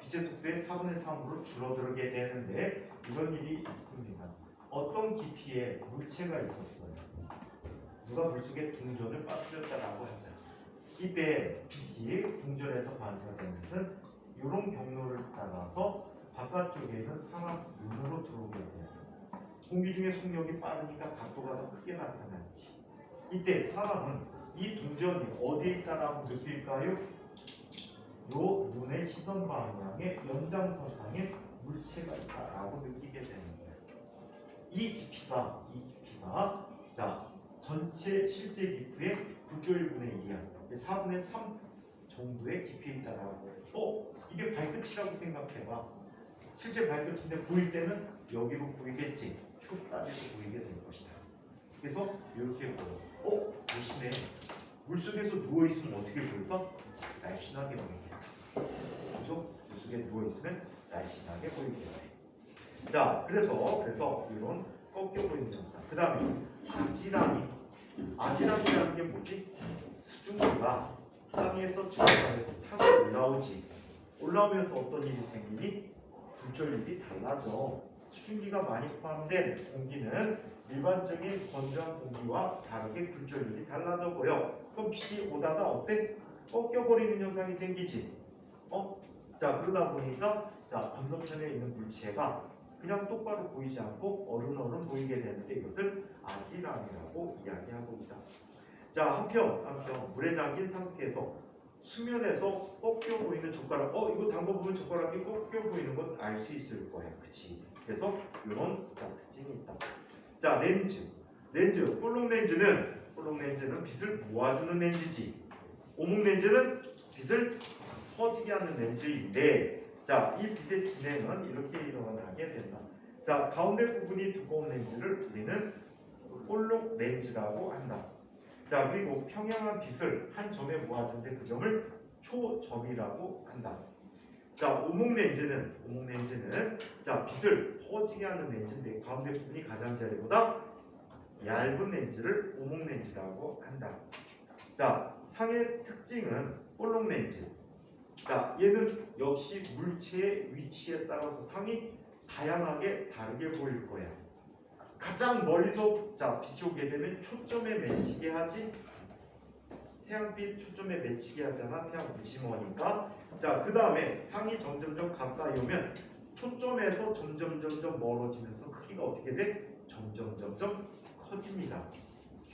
빛의 속도의 4분의 3으로 줄어들게 되는데 이런 일이 있습니다. 어떤 깊이에 물체가 있었어요. 누가 물속에 동전을 빠뜨렸다라고 하자. 이때 빛이 동전에서 반사되는 것은 이런 경로를 따라서 바깥쪽에 있는 상압 눈으로 들어오게 돼요. 공기 중에 속력이 빠르니까 각도가 더 크게 나타났지. 이때 사람은 이 동전이 어디에 있다라고 느낄까요? 요 눈의 시선 방향의 연장선상에 물체가 있다라고 느끼게 되는 거예요. 이 깊이가 자 전체 실제 깊이의 9.1분의 1이야. 4분의 3 정도의 깊이에 있다라고. 이게 발끝이라고 생각해봐. 실제 발끝인데 보일 때는 여기로 보이겠지. 쭉 따지고 보이게 될 것이다. 그래서 이렇게 보여. 대신에 물속에서 누워있으면 어떻게 보일까? 날씬하게 보이겠다. 그죠? 물속에 누워있으면 날씬하게 보이게 돼. 자, 그래서 이런 꺾여 보이는 현상. 그 다음에 아지랑이라는 게 뭐지? 수증기가 땅에서 저장에서 타고 올라오면서 어떤 일이 생기니? 굴절력이 달라져. 수증기가 많이 포함된 공기는 일반적인 건조한 공기와 다르게 굴절력이 달라져 보여. 그럼 빛이 오다가 어때? 꺾여버리는 현상이 생기지. 자, 그러다 보니까 건너편에 있는 물체가 그냥 똑바로 보이지 않고 어른어른 보이게 되는데 이것을 아지랑이라고 이야기하고 있다. 자, 한편 물에 잠긴 상태에서 수면에서 꺾여 보이는 젓가락, 이거 담궈보면 젓가락이 꺾여 보이는 건 알 수 있을 거예요. 그치? 그래서 이런 특징이 있다. 자, 렌즈. 볼록 렌즈는 빛을 모아주는 렌즈지. 오목 렌즈는 빛을 퍼지게 하는 렌즈인데, 자, 이 빛의 진행은 이렇게 일어나게 된다. 자, 가운데 부분이 두꺼운 렌즈를 우리는 볼록 렌즈라고 한다. 자, 그리고 평행한 빛을 한 점에 모아주는데 그 점을 초점이라고 한다. 자, 오목 렌즈는 자, 빛을 퍼지게 하는 렌즈인데 가운데 부분이 가장자리보다 얇은 렌즈를 오목 렌즈라고 한다. 자, 상의 특징은 볼록 렌즈. 자, 얘는 역시 물체의 위치에 따라서 상이 다양하게 다르게 보일 거야. 가장 멀리서 빛이 오게 되면 초점에 맺히게 하지. 태양빛 초점에 맺히게 하잖아. 태양 무심하니까. 자, 그 다음에 상이 점점점 가까이 오면 초점에서 점점점점 멀어지면서 크기가 어떻게 돼? 점점점점 커집니다.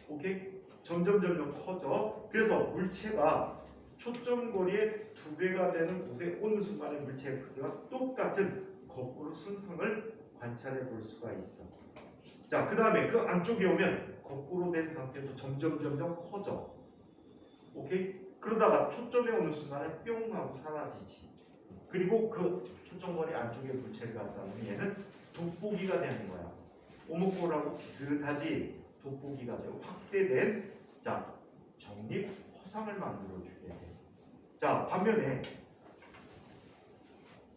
오케이? 점점점점 커져. 그래서 물체가 초점 거리의 2배가 되는 곳에 오는 순간에 물체의 크기가 똑같은 거꾸로 순상을 관찰해 볼 수가 있어. 자, 그 다음에 그 안쪽에 오면 거꾸로 된 상태에서 점점점점 커져. 오케이? 그러다가 초점에 오는 순간에 뿅 하고 사라지지. 그리고 그 초점거리 안쪽에 물체를 갖다 놓으면 얘는 돋보기가 되는 거야. 오목골하고 비슷하지. 돋보기가 되고 확대된 정립 허상을 만들어주게 돼. 자, 반면에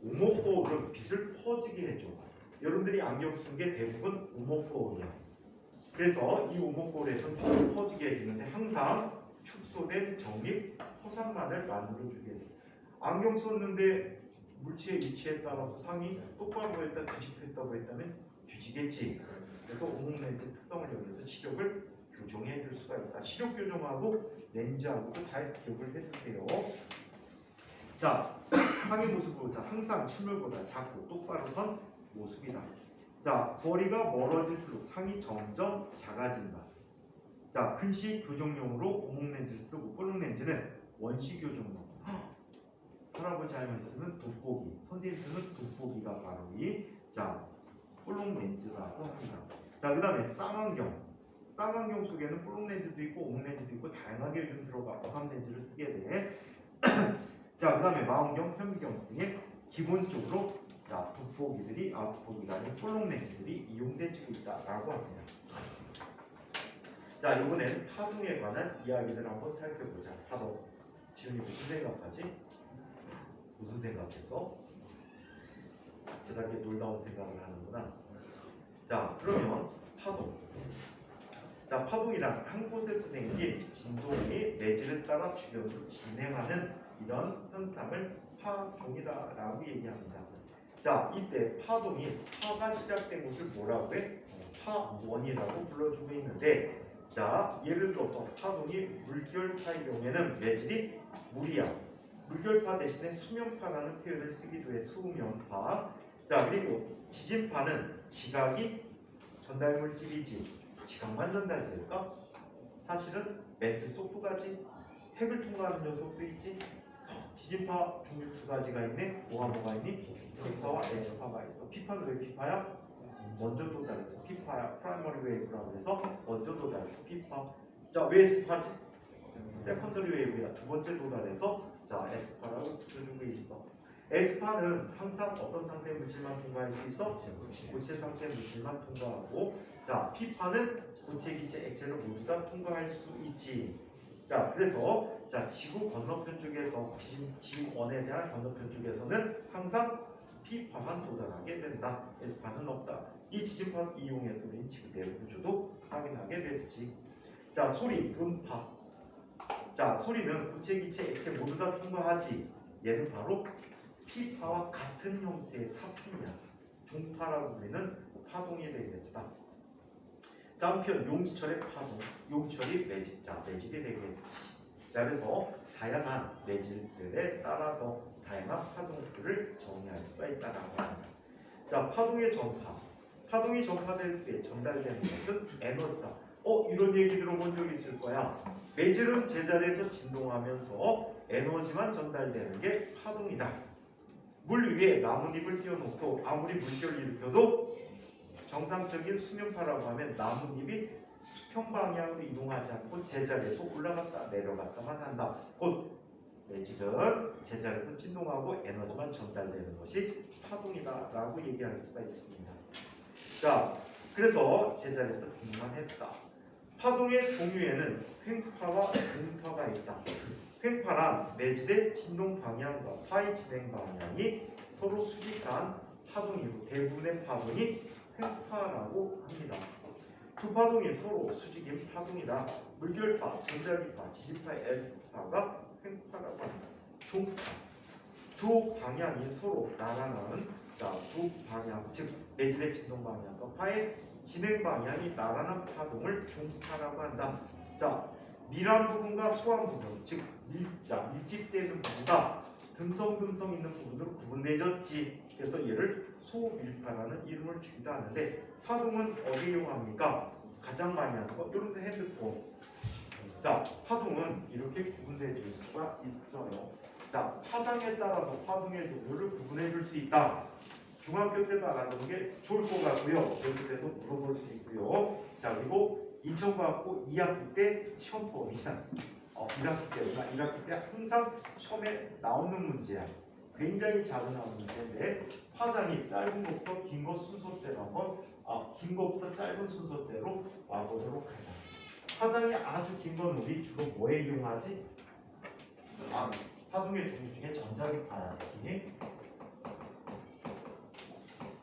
오목거울은 빛을 퍼지게 해줘. 여러분들이 안경 쓴 게 대부분 오목거울이야. 그래서 이 오목거울에서 빛을 퍼지게 해주는데 항상 축소된 정립 허상만을 만들어주게 돼. 안경 썼는데 물체의 위치에 따라서 상이 똑바로 했다 뒤집혔다고 했다면 뒤지겠지. 그래서 오목렌즈 특성을 이용해서 시력을 교정해 줄 수가 있다. 시력 교정하고 렌즈하고도 잘 기억을 해주세요. 자, 상의 모습보다 항상 실물보다 작고 똑바로 선 모습이다. 자, 거리가 멀어질수록 상이 점점 작아진다. 자, 근시 교정용으로 오목렌즈를 쓰고 볼록렌즈는 원시 교정용. 할아버지 할머니 쓰는 돋보기, 선생님 쓰는 돋보기가 바로 이 볼록렌즈라고 합니다. 자, 그 다음에 쌍안경. 쌍안경 속에는 볼록렌즈도 있고 오목렌즈도 있고 다양하게 좀 들어가 어감렌즈를 쓰게 돼. 자, 그 다음에 망원경, 현미경 등의 기본적으로 돋보기가 아닌 볼록렌즈들이 이용되고 있다라고 합니다. 자, 이번엔 파동에 관한 이야기를 한번 살펴보자. 파동. 지훈이 무슨 생각하지? 무슨 생각해서? 저렇게 놀라운 생각을 하는구나. 자, 그러면 파동. 자, 파동이란 한 곳에서 생긴 진동이 내지를 따라 주변으로 진행하는 이런 현상을 파동이다라고 얘기합니다. 자, 이때 파동이 파가 시작된 곳을 뭐라고 해? 파원이라고 불러주고 있는데, 자, 예를 들어서 파동이 물결파의 경우에는 매질이 물이야. 물결파 대신에 수면파라는 표현을 쓰기도 해. 수면파. 자, 그리고 지진파는 지각이 전달물질이지. 지각만 전달될까? 사실은 멘틀 속도가지. 핵을 통과하는 녀석도 있지. 지진파 종류 두 가지가 있네. 뭐가 있니? 피파와 S파가 있어. 피파는 왜 피파야? 먼저 도달해서 피파야. 프라이머리 웨이브라고 해서 먼저 도달해서 피파. 자, 왜 S파지? 세컨더리 웨이브야. 두 번째 도달해서 자, S파라고 붙여주고 있어. S파는 항상 어떤 상태 물질만 통과할 수 있어? 고체 상태 물질만 통과하고, 자, P파는 고체, 기체, 액체를 모두 다 통과할 수 있지. 자, 그래서 자, 지구 건너편 쪽에서 지구원에 대한 건너편 쪽에서는 항상 P파만 도달하게 된다. S파는 없다. 이 지진파 이용해서 우린 지구 내부 구조도 확인하게 되지. 자, 소리, 음파. 자, 소리는 고체, 기체, 액체 모두 다 통과하지. 얘는 바로 P파와 같은 형태의 사품이야. 종파라고 불리는 파동이 되겠다. 자, 한편 용수철의 파동, 용수철이 매질이 되겠지. 자, 그래서 다양한 매질들에 따라서 다양한 파동들을 정의할 수가 있다라고 합니다. 자, 파동의 전파. 파동이 전파될 때 전달되는 것은 에너지다. 이런 얘기 들어본 적 있을 거야. 매질은 제자리에서 진동하면서 에너지만 전달되는 게 파동이다. 물 위에 나뭇잎을 띄워놓고 아무리 물결을 일으켜도 정상적인 수면파라고 하면 나뭇잎이 수평 방향으로 이동하지 않고 제자리에서 올라갔다 내려갔다만 한다. 곧 매질은 제자리에서 진동하고 에너지만 전달되는 것이 파동이다라고 얘기할 수가 있습니다. 자, 그래서 제자리에서 진동만 했다. 파동의 종류에는 횡파와 중파가 있다. 횡파란 매질의 진동 방향과 파의 진행 방향이 서로 수직한 파동이고 대부분의 파동이 횡파라고 합니다. 두 파동이 서로 수직인 파동이다. 물결파, 전자기파, 지진파의 S파가 횡파라고 합니다. 중파, 두 방향이 서로 나란한 두 방향, 즉 매질의 진동 방향과 파의 진행 방향이 나란한 파동을 중파라고 한다. 자, 밀한 부분과 소한 부분, 즉 밀집되는 부분과 듬성듬성 있는 부분으로 구분되졌지. 그래서 얘를 소밀파라는 이름을 주기도 하는데, 파동은 어디에 이용합니까? 가장 많이 하는 거 이런 데 핸드폰. 자, 파동은 이렇게 구분해 줄 수가 있어요. 자, 파장에 따라서 파동의 종류를 구분해 줄 수 있다. 중학교 때도 알아두는 게 좋을 것 같고요. 연습해서 물어볼 수 있고요. 자, 그리고 인천과학고 2학기 때 시험 범위야. 1학기 때 항상 시험에 나오는 문제야. 굉장히 자주 나오는 문제인데, 파장이 짧은 것부터 긴 것 순서대로 한번 긴 것부터 짧은 순서대로 와보도록 하자. 파장이 아주 긴 건 우리 주로 뭐에 이용하지? 파동의 종류 중에 전자기파야.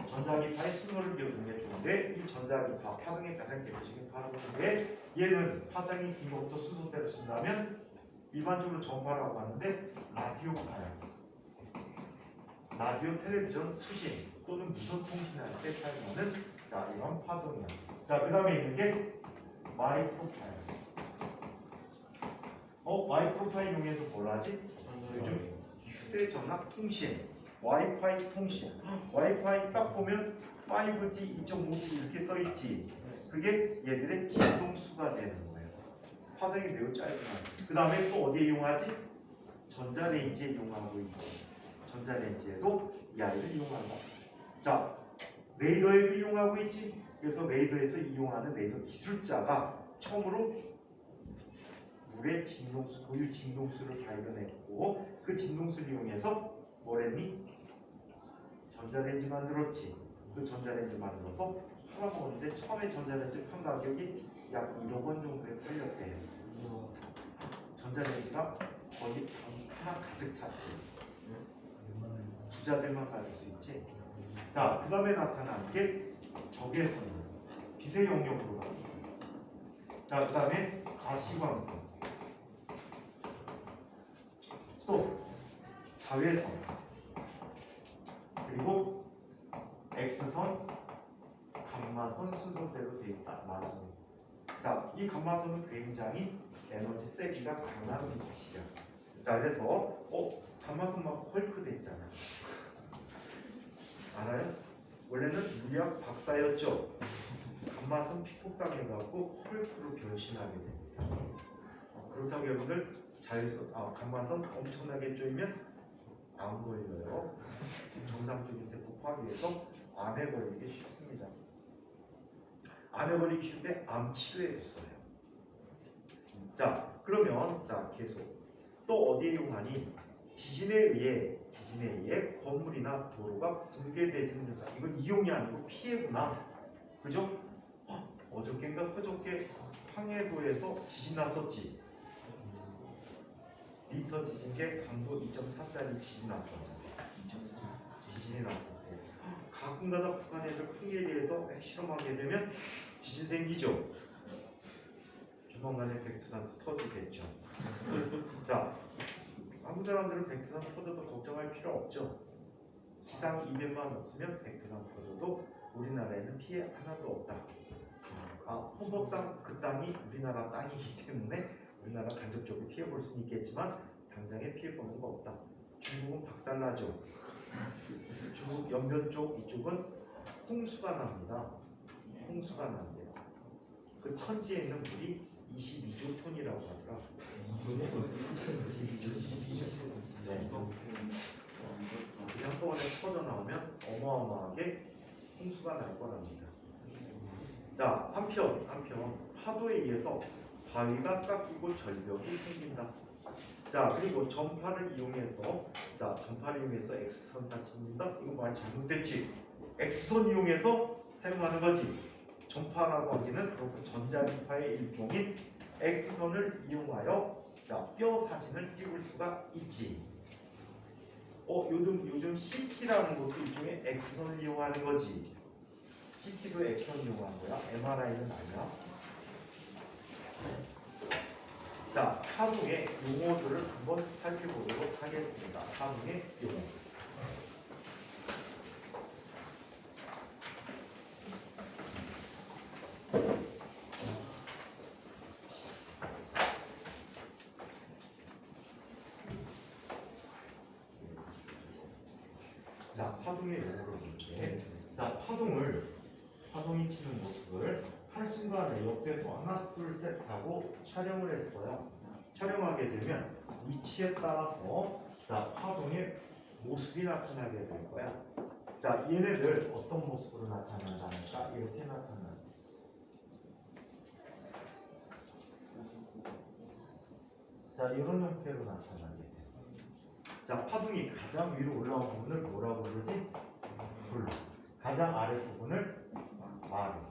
전자기파의 순서를 기억하는 게 좋은데, 이 전자기파 파동의 가장 대표적인 파동인데, 얘는 파장이 긴 것부터 순서대로 쓴다면 일반적으로 전파라고 하는데 라디오파야. 라디오, 텔레비전, 수신 또는 무선 통신할 때 사용하는 자 이런 파동이야. 자 그다음에 있는 게 마이크로파일. 마이크로파일 이용해서 뭘 하지? 요즘 휴대전화 통신, 와이파이 통신. 와이파이 딱 보면 5G, 2.5G 이렇게 써 있지. 그게 얘들의 진동수가 되는 거예요. 파동이 매우 짧구나. 그 다음에 또 어디에 이용하지? 전자레인지에 이용하고 있지. 전자레인지에도 이 아이를 이용한다. 자, 레이더에도 이용하고 있지. 그래서 레이더에서 이용하는 레이더 기술자가 처음으로 물의 진동수, 고유 진동수를 발견했고 그 진동수를 이용해서 뭘 했니? 전자레인지 만들었지. 그 전자레인지 만들어서 팔아먹었는데 처음에 전자레인지 판 가격이 약 1억 원 정도에 팔렸대요. 전자레인지가 거의 방 하나 가득 찼대. 부자들만 가질 수 있지. 자, 그 다음에 나타난 게 적외선, 빛의 영역으로 갑니다. 자, 그 다음에 가시광선, 또 자외선, 그리고 X선, 감마선 순서대로 되어 있다. 맞아요. 자, 이 감마선은 굉장히 에너지 세기가 강한 빛이야. 자, 그래서 감마선 막 헐크 됐잖아. 알아요? 원래는 물리학 박사였죠. 감마선 피폭당해갖고 헐크로 변신하게 됩니다. 그렇다고 여러분들 감마선 엄청나게 쪼이면 안 걸려요. 정상적인 세포 파괴해서 암에 걸리기 쉽습니다. 암에 걸리기 쉬운데 암 치료에 써요. 자, 그러면 계속 또 어디에 이용하니? 지진에 의해 건물이나 도로가 붕괴되지는 현상. 이건 이용이 아니고 피해구나. 그죠? 어저께인가 그저께 황해도에서 지진 났었지. 리터 지진계 강도 2.4짜리 지진 났었잖아. 지진이 났었대. 가끔가다 북한에서 풍계리에서 핵실험하게 되면 지진 생기죠. 조만간에 백두산 터지겠죠. 자, 한국 사람들은 백두산 터져도 걱정할 필요 없죠. 기상 이변만 없으면 백두산 터져도 우리나라에는 피해 하나도 없다. 헌법상 그 땅이 우리나라 땅이기 때문에 우리나라 간접적으로 피해 볼 수는 있겠지만 당장에 피해 보는 거 없다. 중국은 박살나죠. 중국 연변 쪽 이쪽은 홍수가 납니다. 홍수가 난대요. 그 천지에 있는 물이 22조 톤이라고 하더라. 네. 한꺼번에 터져 나오면 어마어마하게 홍수가 날 거랍니다. 자, 한편 파도에 의해서 바위가 깎이고 절벽이 생긴다. 자, 그리고 전파를 이용해서 X선 사진입니다. 이거 말 잘못됐지. X선 이용해서 사용하는 거지. 전파라고 하기는 그렇고 전자기파의 일종인 X선을 이용하여 뼈 사진을 찍을 수가 있지. 요즘 CT라는 것도 일종의 X선을 이용하는 거지. CT도 X선 이용한 거야. MRI는 아니야. 자, 파동의 용어들을 한번 살펴보도록 하겠습니다. 파동의 용어. 자, 파동의 용어를 볼게. 자, 파동이 치는 모습을 한순간에 옆에서 하나, 둘, 셋 하고 촬영을 했어요. 촬영하게 되면 위치에 따라서 파동의 모습이 나타나게 될 거야. 자, 얘네들 어떤 모습으로 나타난다니까? 이렇게 나타나. 자, 이런 형태로 나타나게 돼. 자, 파동이 가장 위로 올라온 부분을 뭐라고 부르지? 불. 가장 아래 부분을 말.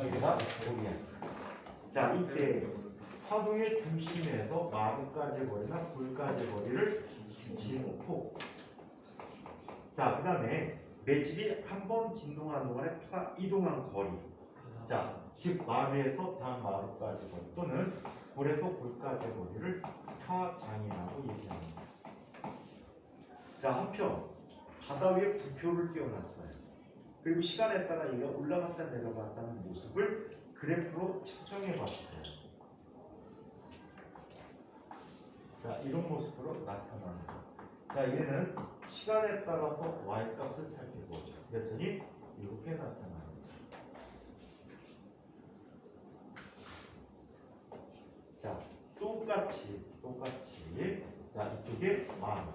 얘가 돌이야. 자, 이때 파동의 중심에서 마루까지 거리나 불까지 거리를 지놓고, 자, 그 다음에 매질이 한 번 진동하는 동안에 파가 이동한 거리. 자, 즉 마루에서 단마루까지 거리 또는 골에서 골까지 거리를 타장이라고 얘기합니다. 자, 한편 바다 위에 부표를 띄워놨어요. 그리고 시간에 따라 얘가 올라갔다 내려갔다는 모습을 그래프로 측정해 봤어요. 자, 이런 모습으로 나타납니다. 자, 얘는 시간에 따라서 y값을 살펴보죠. 그랬더니 이렇게 나타납니다. 자, 똑같이 자, 이쪽에 만,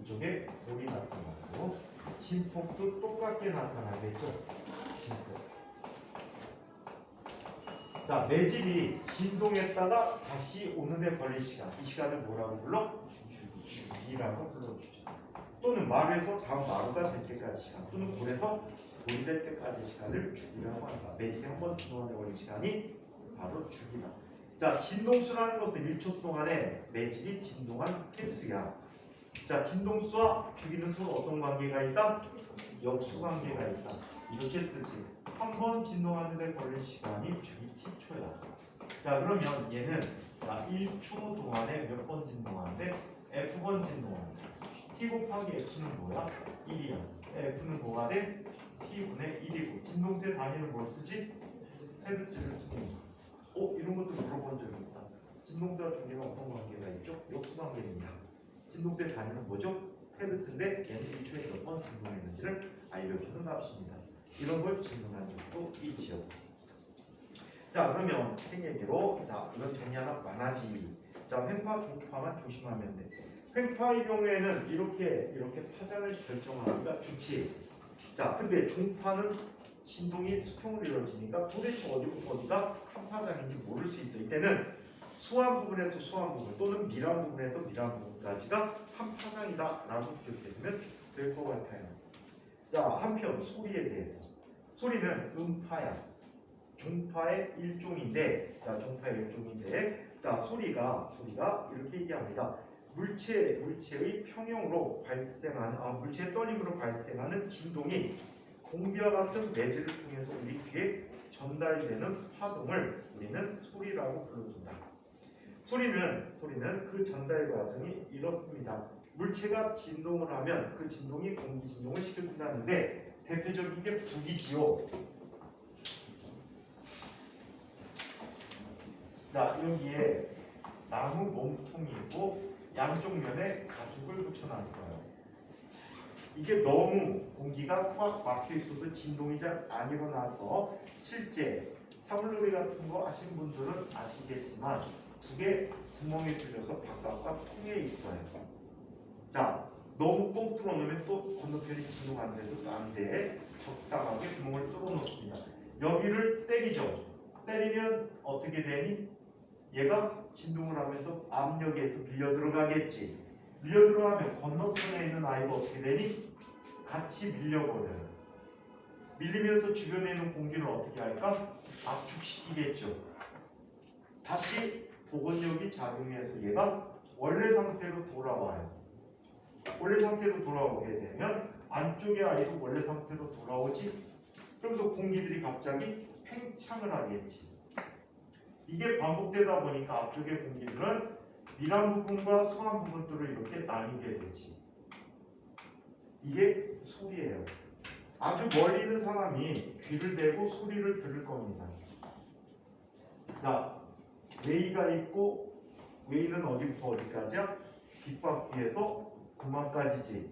이쪽에 골이 나타나고 진폭도 똑같게 나타나겠죠. 진폭. 자, 매질이 진동했다가 다시 오는데 걸릴 시간, 이 시간을 뭐라고 불러? 주기라고 불러주죠. 또는 마루에서 다음 마루가 될 때까지 시간, 또는 골에서 골이 될 때까지 시간을 주기라고 한다. 매질이 한번 진동하는데 걸린 시간이 바로 주기다. 자, 진동수라는 것은 1초 동안에 매질이 진동한 횟수야. 자, 진동수와 주기는 서로 어떤 관계가 있다? 역수 관계가 있다. 이렇게 쓰지. 한 번 진동하는데 걸린 시간이 주기 t초야. 자, 그러면 얘는 1초 동안에 몇 번 진동하는데 f번 진동하는데 t 곱하기 f는 뭐야? 1이야. f는 뭐가 돼? t분의 1이고 진동수의 단위는 뭘 쓰지? 헤르츠를 쓰고. 이런 것도 물어본 적이 있다. 진동수와 주기는 어떤 관계가 있죠? 역수 관계입니다. 진동수의 단위는 뭐죠? 헤르츠인데 얘는 1초에 몇 번 진동했는지를 알려주는 값입니다. 이런 걸 질문한 적도 있지요. 자, 그러면 생얘기로 자, 이건 정리하다 많아지. 자, 횡파, 중파만 조심하면 돼. 횡파의 경우에는 이렇게 파장을 결정하기가 좋지. 자, 근데 중파는 진동이 수평으로 이루어지니까 도대체 어디부터 어디가 한 파장인지 모를 수 있어. 이때는 소한 부분에서 소한 부분 또는 밀한 부분에서 밀한 부분까지가 한 파장이다라고 기억해두면 될 것 같아요. 자, 한편 소리에 대해서. 소리는 음파야. 중파의 일종인데, 자, 소리가 이렇게 얘기합니다. 물체의 평형으로 발생하는, 물체의 떨림으로 발생하는 진동이 공기와 같은 매질을 통해서 우리 귀에 전달되는 파동을 우리는 소리라고 불러준다. 소리는 그 전달 과정이 이렇습니다. 물체가 진동을 하면 그 진동이 공기 진동을 시켜준다는데 대표적인 게 북이지요. 자, 여기에 나무 몸통이고 양쪽 면에 가죽을 붙여놨어요. 이게 너무 공기가 꽉 막혀 있어서 진동이 잘 안 일어나서 실제 사물놀이 같은 거 하신 분들은 아시겠지만 북에 구멍이 뚫려서 바깥과 통해 있어요. 자, 너무 뻥 뚫어 놓으면 또 건너편이 진동 안 돼도 안 돼. 적당하게 구멍을 뚫어 놓습니다. 여기를 때리죠. 때리면 어떻게 되니? 얘가 진동을 하면서 압력에서 밀려 들어가겠지. 밀려 들어가면 건너편에 있는 아이가 어떻게 되니? 같이 밀려버려요. 밀리면서 주변에 있는 공기를 어떻게 할까? 압축시키겠죠. 다시 복원력이 작용해서 얘가 원래 상태로 돌아와요. 원래 상태로 돌아오게 되면 안쪽의 아이도 원래 상태로 돌아오지. 그러면서 공기들이 갑자기 팽창을 하겠지. 이게 반복되다 보니까 앞쪽의 공기들은 밀한 부분과 소한 부분들을 이렇게 나뉘게 되지. 이게 소리예요. 아주 멀리 있는 사람이 귀를 대고 소리를 들을 겁니다. 자, 웨이가 있고 웨이는 어디부터 어디까지야? 귓바퀴에서 고막까지지.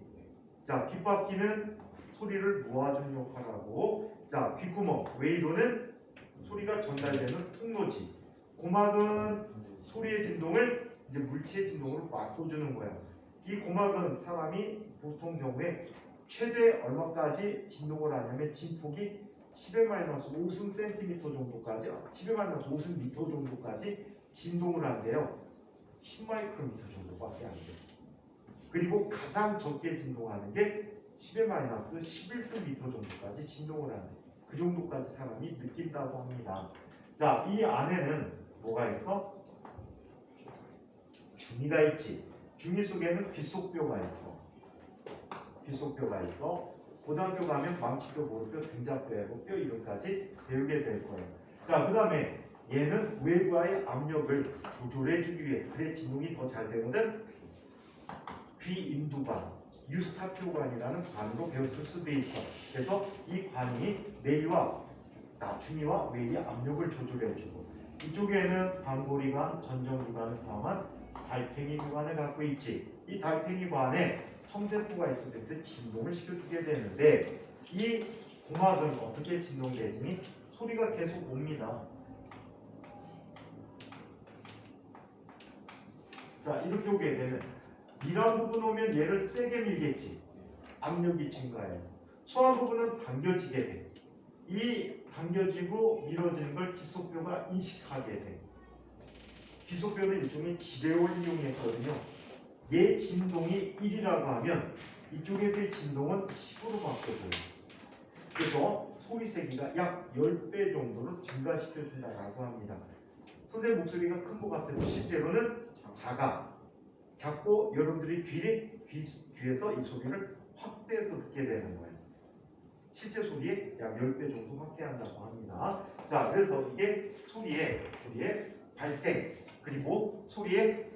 자, 귓바퀴는 소리를 모아주는 역할을 하고, 자, 귓구멍 웨이로는 소리가 전달되는 통로지. 고막은 소리의 진동을 이제 물체의 진동으로 바꿔주는 거야. 이 고막은 사람이 보통 경우에 최대 얼마까지 진동을 하냐면 진폭이 10-5승 센티미터 정도까지, 10-5승 미터 정도까지 진동을 한대요. 10마이크로미터 정도밖에 안 돼. 그리고 가장 적게 진동하는 게 10-11승 미터 정도까지 진동을 한대. 그 정도까지 사람이 느낀다고 합니다. 자, 이 안에는 뭐가 있어? 중이가 있지. 중이 속에는 귓속뼈가 있어. 귓속뼈가 있어. 고등학교 가면 망치뼈, 무릎뼈, 등잔뼈하고 뼈 이름까지 배우게 될 거예요. 자, 그 다음에 얘는 외부와의 압력을 조절해주기 위해서, 그래 진동이 더 잘 되거든. 귀인두관, 유스타키오관이라는 관으로 배웠을 수도 있어. 그래서 이 관이 내위와 중위와 외의 압력을 조절해주고, 이쪽에는 방고리관, 전정기관을 포함한 달팽이관을 갖고 있지. 이 달팽이관에 청세포가 있었을 때 진동을 시켜주게 되는데, 이 공학은 어떻게 진동되지? 소리가 계속 옵니다. 자, 이렇게 오게 되면 밀한 부분 오면 얘를 세게 밀겠지. 압력이 증가해서. 소한 부분은 당겨지게 돼. 이 당겨지고 밀어지는 걸 기속뼈가 인식하게 돼. 기속뼈는 일종의 지배를 이용했거든요. 얘 진동이 1이라고 하면 이쪽에서의 진동은 10으로 바뀌어져요. 그래서 소리 세기가 약 10배 정도로 증가시켜준다고 합니다. 선생님 목소리가 큰 것 같아도 실제로는 작고 여러분들이 귀에서 이 소리를 확대해서 듣게 되는 거예요. 실제 소리의 약 10배 정도 확대한다고 합니다. 자, 그래서 이게 소리의 발생 그리고 소리의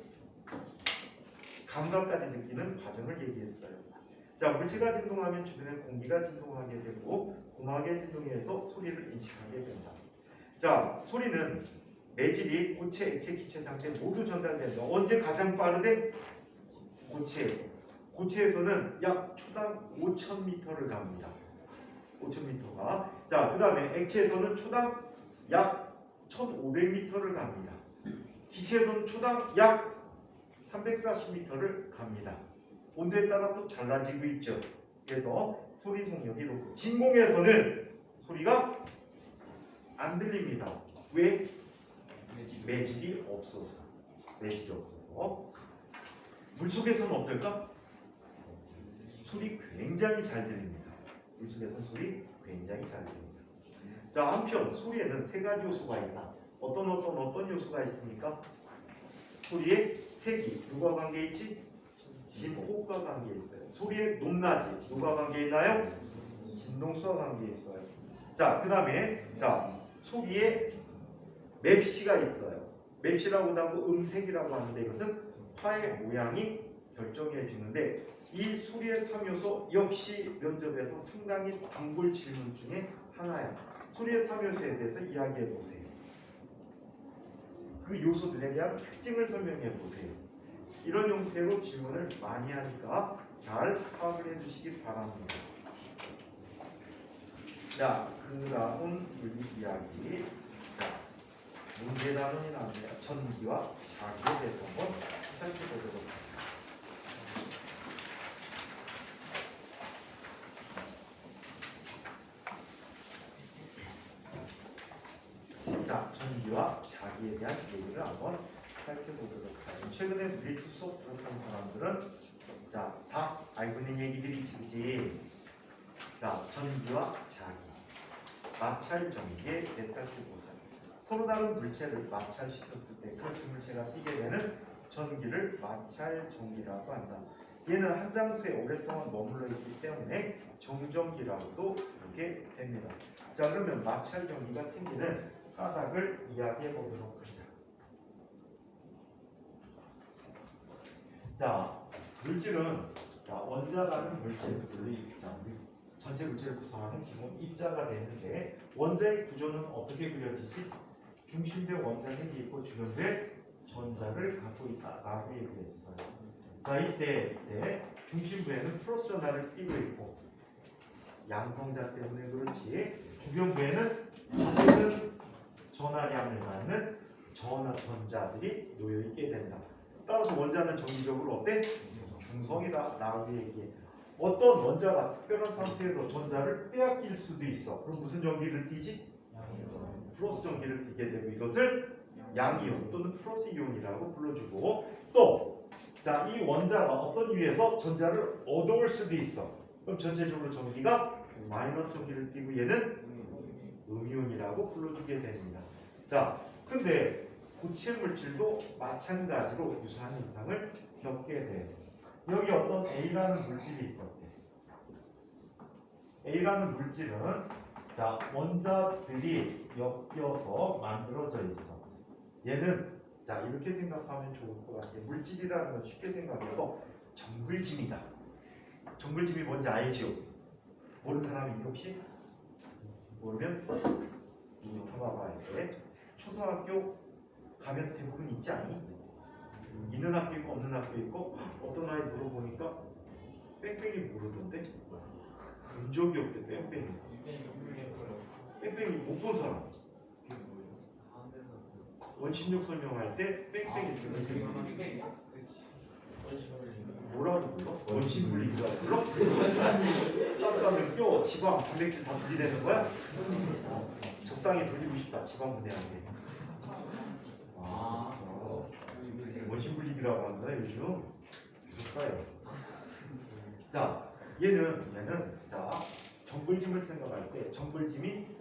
감각까지 느끼는 과정을 얘기했어요. 자, 물체가 진동하면 주변의 공기가 진동하게 되고 공학의 진동에서 소리를 인식하게 된다. 자, 소리는 매질이 고체, 액체, 기체 상태 모두 전달된다. 언제 가장 빠르대? 고체에서. 고체에서는 약 초당 5,000m를 갑니다. 5,000m가. 자, 그 다음에 액체에서는 초당 약 1,500m를 갑니다. 기체에서는 초당 약 340m를 갑니다. 온도에 따라 또 달라지고 있죠. 그래서 소리 속력이 높고, 진공에서는 소리가 안 들립니다. 왜? 매질이 없어서. 물속에서는 어떨까? 소리 굉장히 잘 들립니다. 물속에서는 소리 굉장히 잘 들립니다. 자, 한편 소리에는 세 가지 요소가 있다. 어떤 요소가 있습니까? 소리의 색이 누가 관계 있지? 진호흡과 관계 있어요. 소리의 높낮이 누가 관계 있나요? 진동수와 관계 있어요. 자, 그 다음에 소리에 맵시가 있어요. 맵시라고 하고 음색이라고 하는데 이것은 파의 모양이 결정해 주는데, 이 소리의 3요소 역시 면접에서 상당히 단골 질문 중에 하나야. 소리의 3요소에 대해서 이야기해 보세요. 그 요소들에 대한 특징을 설명해 보세요. 이런 형태로 질문을 많이 하니까 잘 파악을 해 주시기 바랍니다. 자, 그 다음 이야기. 자, 문제 단원이 나옵니다. 전기와 자기에 대해서 한번 살펴보도록 하겠습니다. 자, 전기와 자기에 대한 얘기를 한번 살펴보도록 하겠습니다. 최근에 브리트 수업 들었던 사람들은 다 알고 있는 얘기들이지, 그치? 자, 전기와 자기, 마찰 전기에 대해 살펴보자. 서로 다른 물체를 마찰시켰을 때 그 물체가 띄게 되는 전기를 마찰 전기라고 한다. 얘는 한 장소에 오랫동안 머물러 있기 때문에 정전기라고도 부르게 됩니다. 자, 그러면 마찰 전기가 생기는 까닭을 이야기해 보도록 하자. 자, 물질은 원자라는 물질들이 전체 물질을 구성하는 기본 입자가 되는데, 원자의 구조는 어떻게 그려지지? 중심부에 원자 핵이 있고 주변부에 전자를 갖고 있다라고 얘기했어요. 자, 이때 중심부에는 플러스 전하를 띄고 있고, 양성자 때문에 그렇지, 주변부에는 같은 전하량을 갖는 전자들이 놓여 있게 된다. 따라서 원자는 정기적으로 어때? 중성이다 라고 얘기해. 어떤 원자가 특별한 상태에서 전자를 빼앗길 수도 있어. 그럼 무슨 전기를 띠지? 플러스 전기를 띠게 되고, 이것을 양이온 또는 플러스 이온이라고 불러주고, 또 이 원자가 어떤 이유에서 전자를 얻어올 수도 있어. 그럼 전체적으로 전기가 마이너스 전기를 띠고 얘는 음이온이라고 불러주게 됩니다. 자, 근데 고체 물질도 마찬가지로 유사한 현상을 겪게 돼. 여기 어떤 A라는 물질이 있었대. A라는 물질은 자 원자들이 엮여서 만들어져 있어. 얘는 자 이렇게 생각하면 좋을 것 같아. 물질이라는 건 쉽게 생각해서 정글짐이다. 정글짐이 뭔지 알죠? 모르는 사람이 있니 혹시? 모르면 이부터 봐봐야 돼. 초등학교 가면 대부분 있지 않니? 있는 학교 있고 없는 학교 있고 어떤 아이 물어보니까 뺑뺑이 모르던데? 본 적이 없대 뺑뺑이. 뺑뺑이 못 본 사람. 원심력 설명할 때 뺑뺑이 쓰는 뭐라고 불러? 원심분리기가 불러? 땀가면 뼈, 지방, 단백질 다 분리되는 거야? 적당히 돌리고 싶다 지방분해한테. 원심분리기라고 한다 요즘. 무섭다요. 자 얘는 자 정글짐을 생각할 때 정글짐이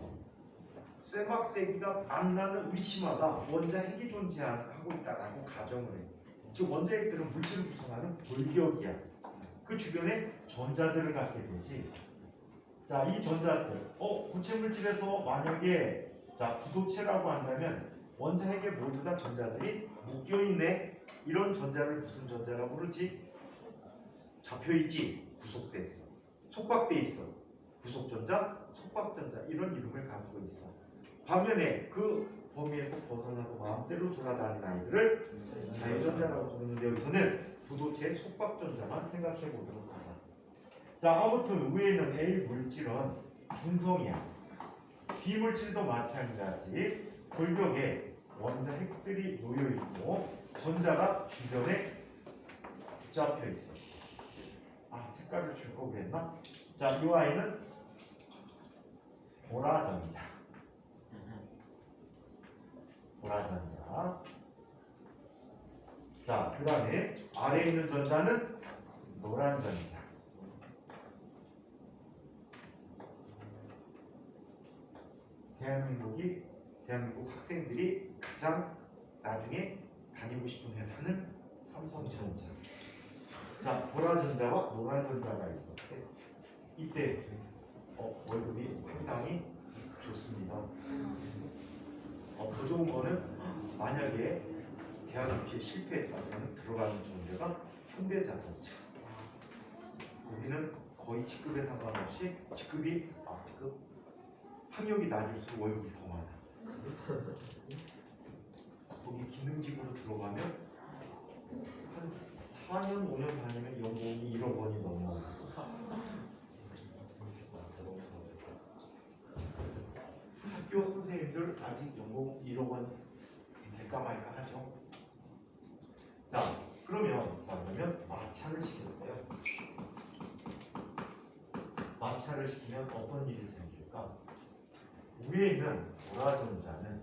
쇠막대기가 만나는 위치마다 원자핵이 존재하고 있다라고 가정을 해. 즉 원자핵들은 물질을 구성하는 골격이야. 그 주변에 전자들을 갖게 되지. 자, 이 전자들, 고체 물질에서 만약에 자 구도체라고 한다면 원자핵에 모두 다 전자들이 묶여 있네. 이런 전자를 무슨 전자라 부르지? 잡혀 있지. 구속됐어. 속박돼 있어. 구속전자, 속박전자 이런 이름을 갖고 있어. 반면에 그 범위에서 벗어나서 마음대로 돌아다니는 아이들을 자유전자라고 부르는데 여기서는 부도체의 속박전자만 생각해 보도록 하자. 자, 아무튼 위에 있는 A 물질은 중성이야. B 물질도 마찬가지. 골격에 원자핵들이 놓여 있고 전자가 주변에 붙잡혀 있어. 아, 색깔을 줄 거 그랬나? 자, 이 아이는 보라전자. 보라전자. 자, 그 다음에 아래에 있는 전자는 노란전자. 대한민국 학생들이 가장 나중에 다니고 싶은 회사는 삼성전자. 자, 보라전자와 노란전자가 있어. 이때 월급이 상당히 좋습니다. 더 좋은 거는 만약에 대학 입시에 실패했다면 들어가는 존재가 현대자동차. 여기는 거의 직급에 상관없이 직급 학력이 낮을수록 월급이 더 많아. 거기 기능직으로 들어가면 한 4년 5년 다니면 연봉이 1억 원이 넘어. 학교 선생님들 아직 연봉 1억 원 될까 말까 하죠. 자, 그러면 마찰을 시켰어요. 마찰을 시키면 어떤 일이 생길까? 위에 있는 보라전자는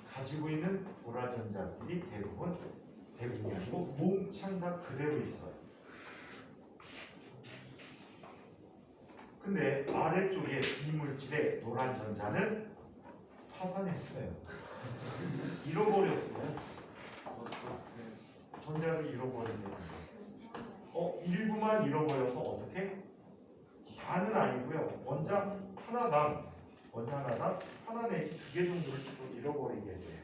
가지고 있는 보라전자들이 대부분이 아니고 몽창 다 그대로 있어요. 근데 아래쪽에 이물질의 노란 전자는 파산했어요. 잃어버렸어요. 전자를 잃어버리는 일부만 잃어버려서 어떻게? 다는 아니고요. 원자 하나당 하나 내지 2개 정도를 또 잃어버리게 돼요.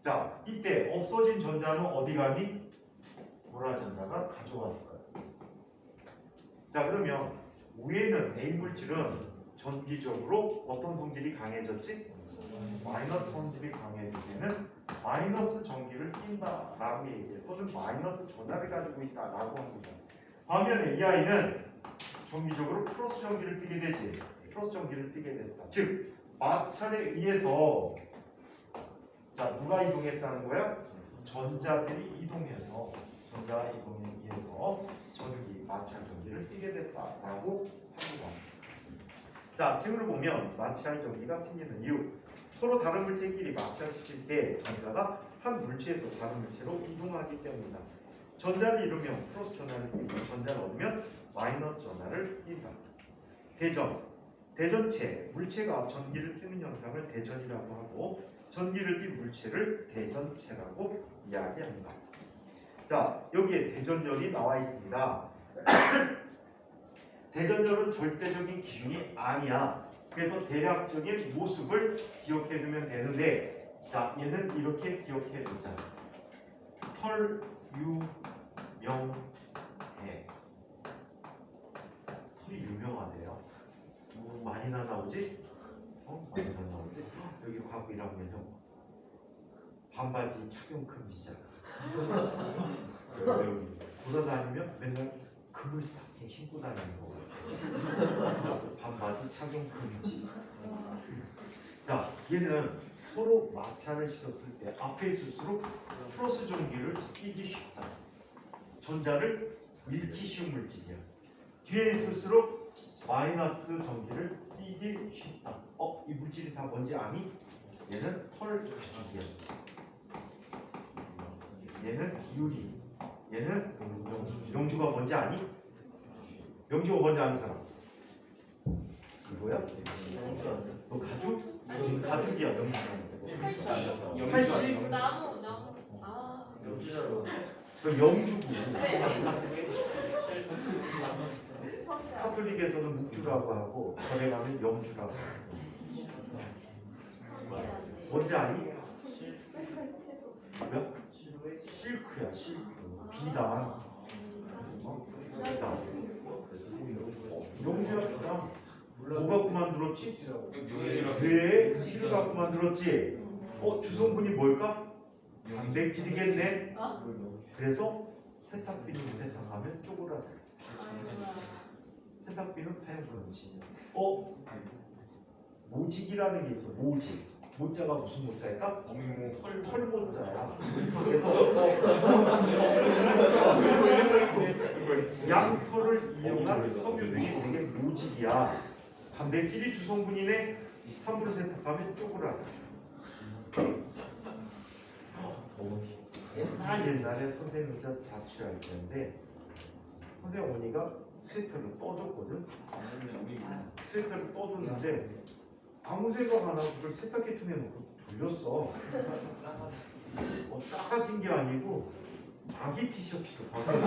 자, 이때 없어진 전자는 어디 가니? 보라전자가 가져왔어요. 자, 그러면 위에는 A 물질은 전기적으로 어떤 성질이 강해졌지? 마이너스 성질이 강해질 때는 마이너스 전기를 띈다라고 얘기해요. 또는 마이너스 전하를 가지고 있다라고 합니다. 반면에 이 아이는 정기적으로 플러스 전기를 띠게 되지. 플러스 전기를 띠게 됐다. 즉 마찰에 의해서 자 누가 이동했다는 거야? 전자들이 이동해서 전자 이동에 의해서 전기 마찰 전기를 띠게 됐다라고 합니다. 자 책을 보면 마찰 전기가 생기는 이유. 서로 다른 물체끼리 마찰시킬 때 전자가 한 물체에서 다른 물체로 이동하기 때문이다. 전자를 잃으면 플러스 전하를 띠고 전자를 얻으면 마이너스 전하를 띈다. 대전체, 물체가 전기를 띠는 현상을 대전이라고 하고 전기를 띈 물체를 대전체라고 이야기합니다. 자, 여기에 대전열이 나와 있습니다. 대전열은 절대적인 기준이 아니야. 그래서 대략적인 모습을 기억해 두면 되는데, 자, 얘는 이렇게 기억해 두자. 털, 유, 명, 해. 털이 유명하대요. 많이나 나오지? 많이나 나오지? 여기 과거 1학년형 반바지 착용 금지잖아. 여기 돌아다니면 맨날 그물 스타킹 신고 다니는 거. 반바지 착용 금지. 자, 얘는 서로 마찰을 시켰을 때 앞에 있을수록 플러스 전기를 끼기 쉽다. 전자를 잃기 쉬운 물질이야. 뒤에 있을수록 마이너스 전기를 끼기 쉽다. 이 물질이 다 뭔지 아니? 얘는 털이야. 얘는 유리. 얘는 영주가 뭔지 아니? 영주가 뭔지 아는 사람? 이거야? 너 가죽? 가죽이야, 영주. 팔찌? 나무. 아. 연주자로. 그럼 영주고. 카톨릭에서는 묵주라고 하고 절에 가면 영주라고 하고. 뭔지 아니? 뭐야? 실크야, 실크. 비단. 비단. 영주야, 비단. 뭐 갖고 만들었지? 왜? 실을 갖고 만들었지? 주성분이 뭘까? 단백질이겠네. 그래서 세탁비누 세탁하면 쪼그라들. 세탁비누 사용 금지. 모직이라는 게 있어. 모직. 모자가 무슨 모자일까? 털모자야. 그래서 양털을 이용한 섬유들이 되게 모직이야. 단백질이 주성분이네. 함부로 세탁하면 쪼그라들. 옛날에 선생님 저 자취할 때인데 선생님 어머니가 스웨터를 떠줬거든. 스웨터를 떠줬는데 아무 생각 안 하고 그걸 세탁기 통에 놓고 돌렸어. 작아진 게 아니고 아기 티셔츠로 바뀌었어.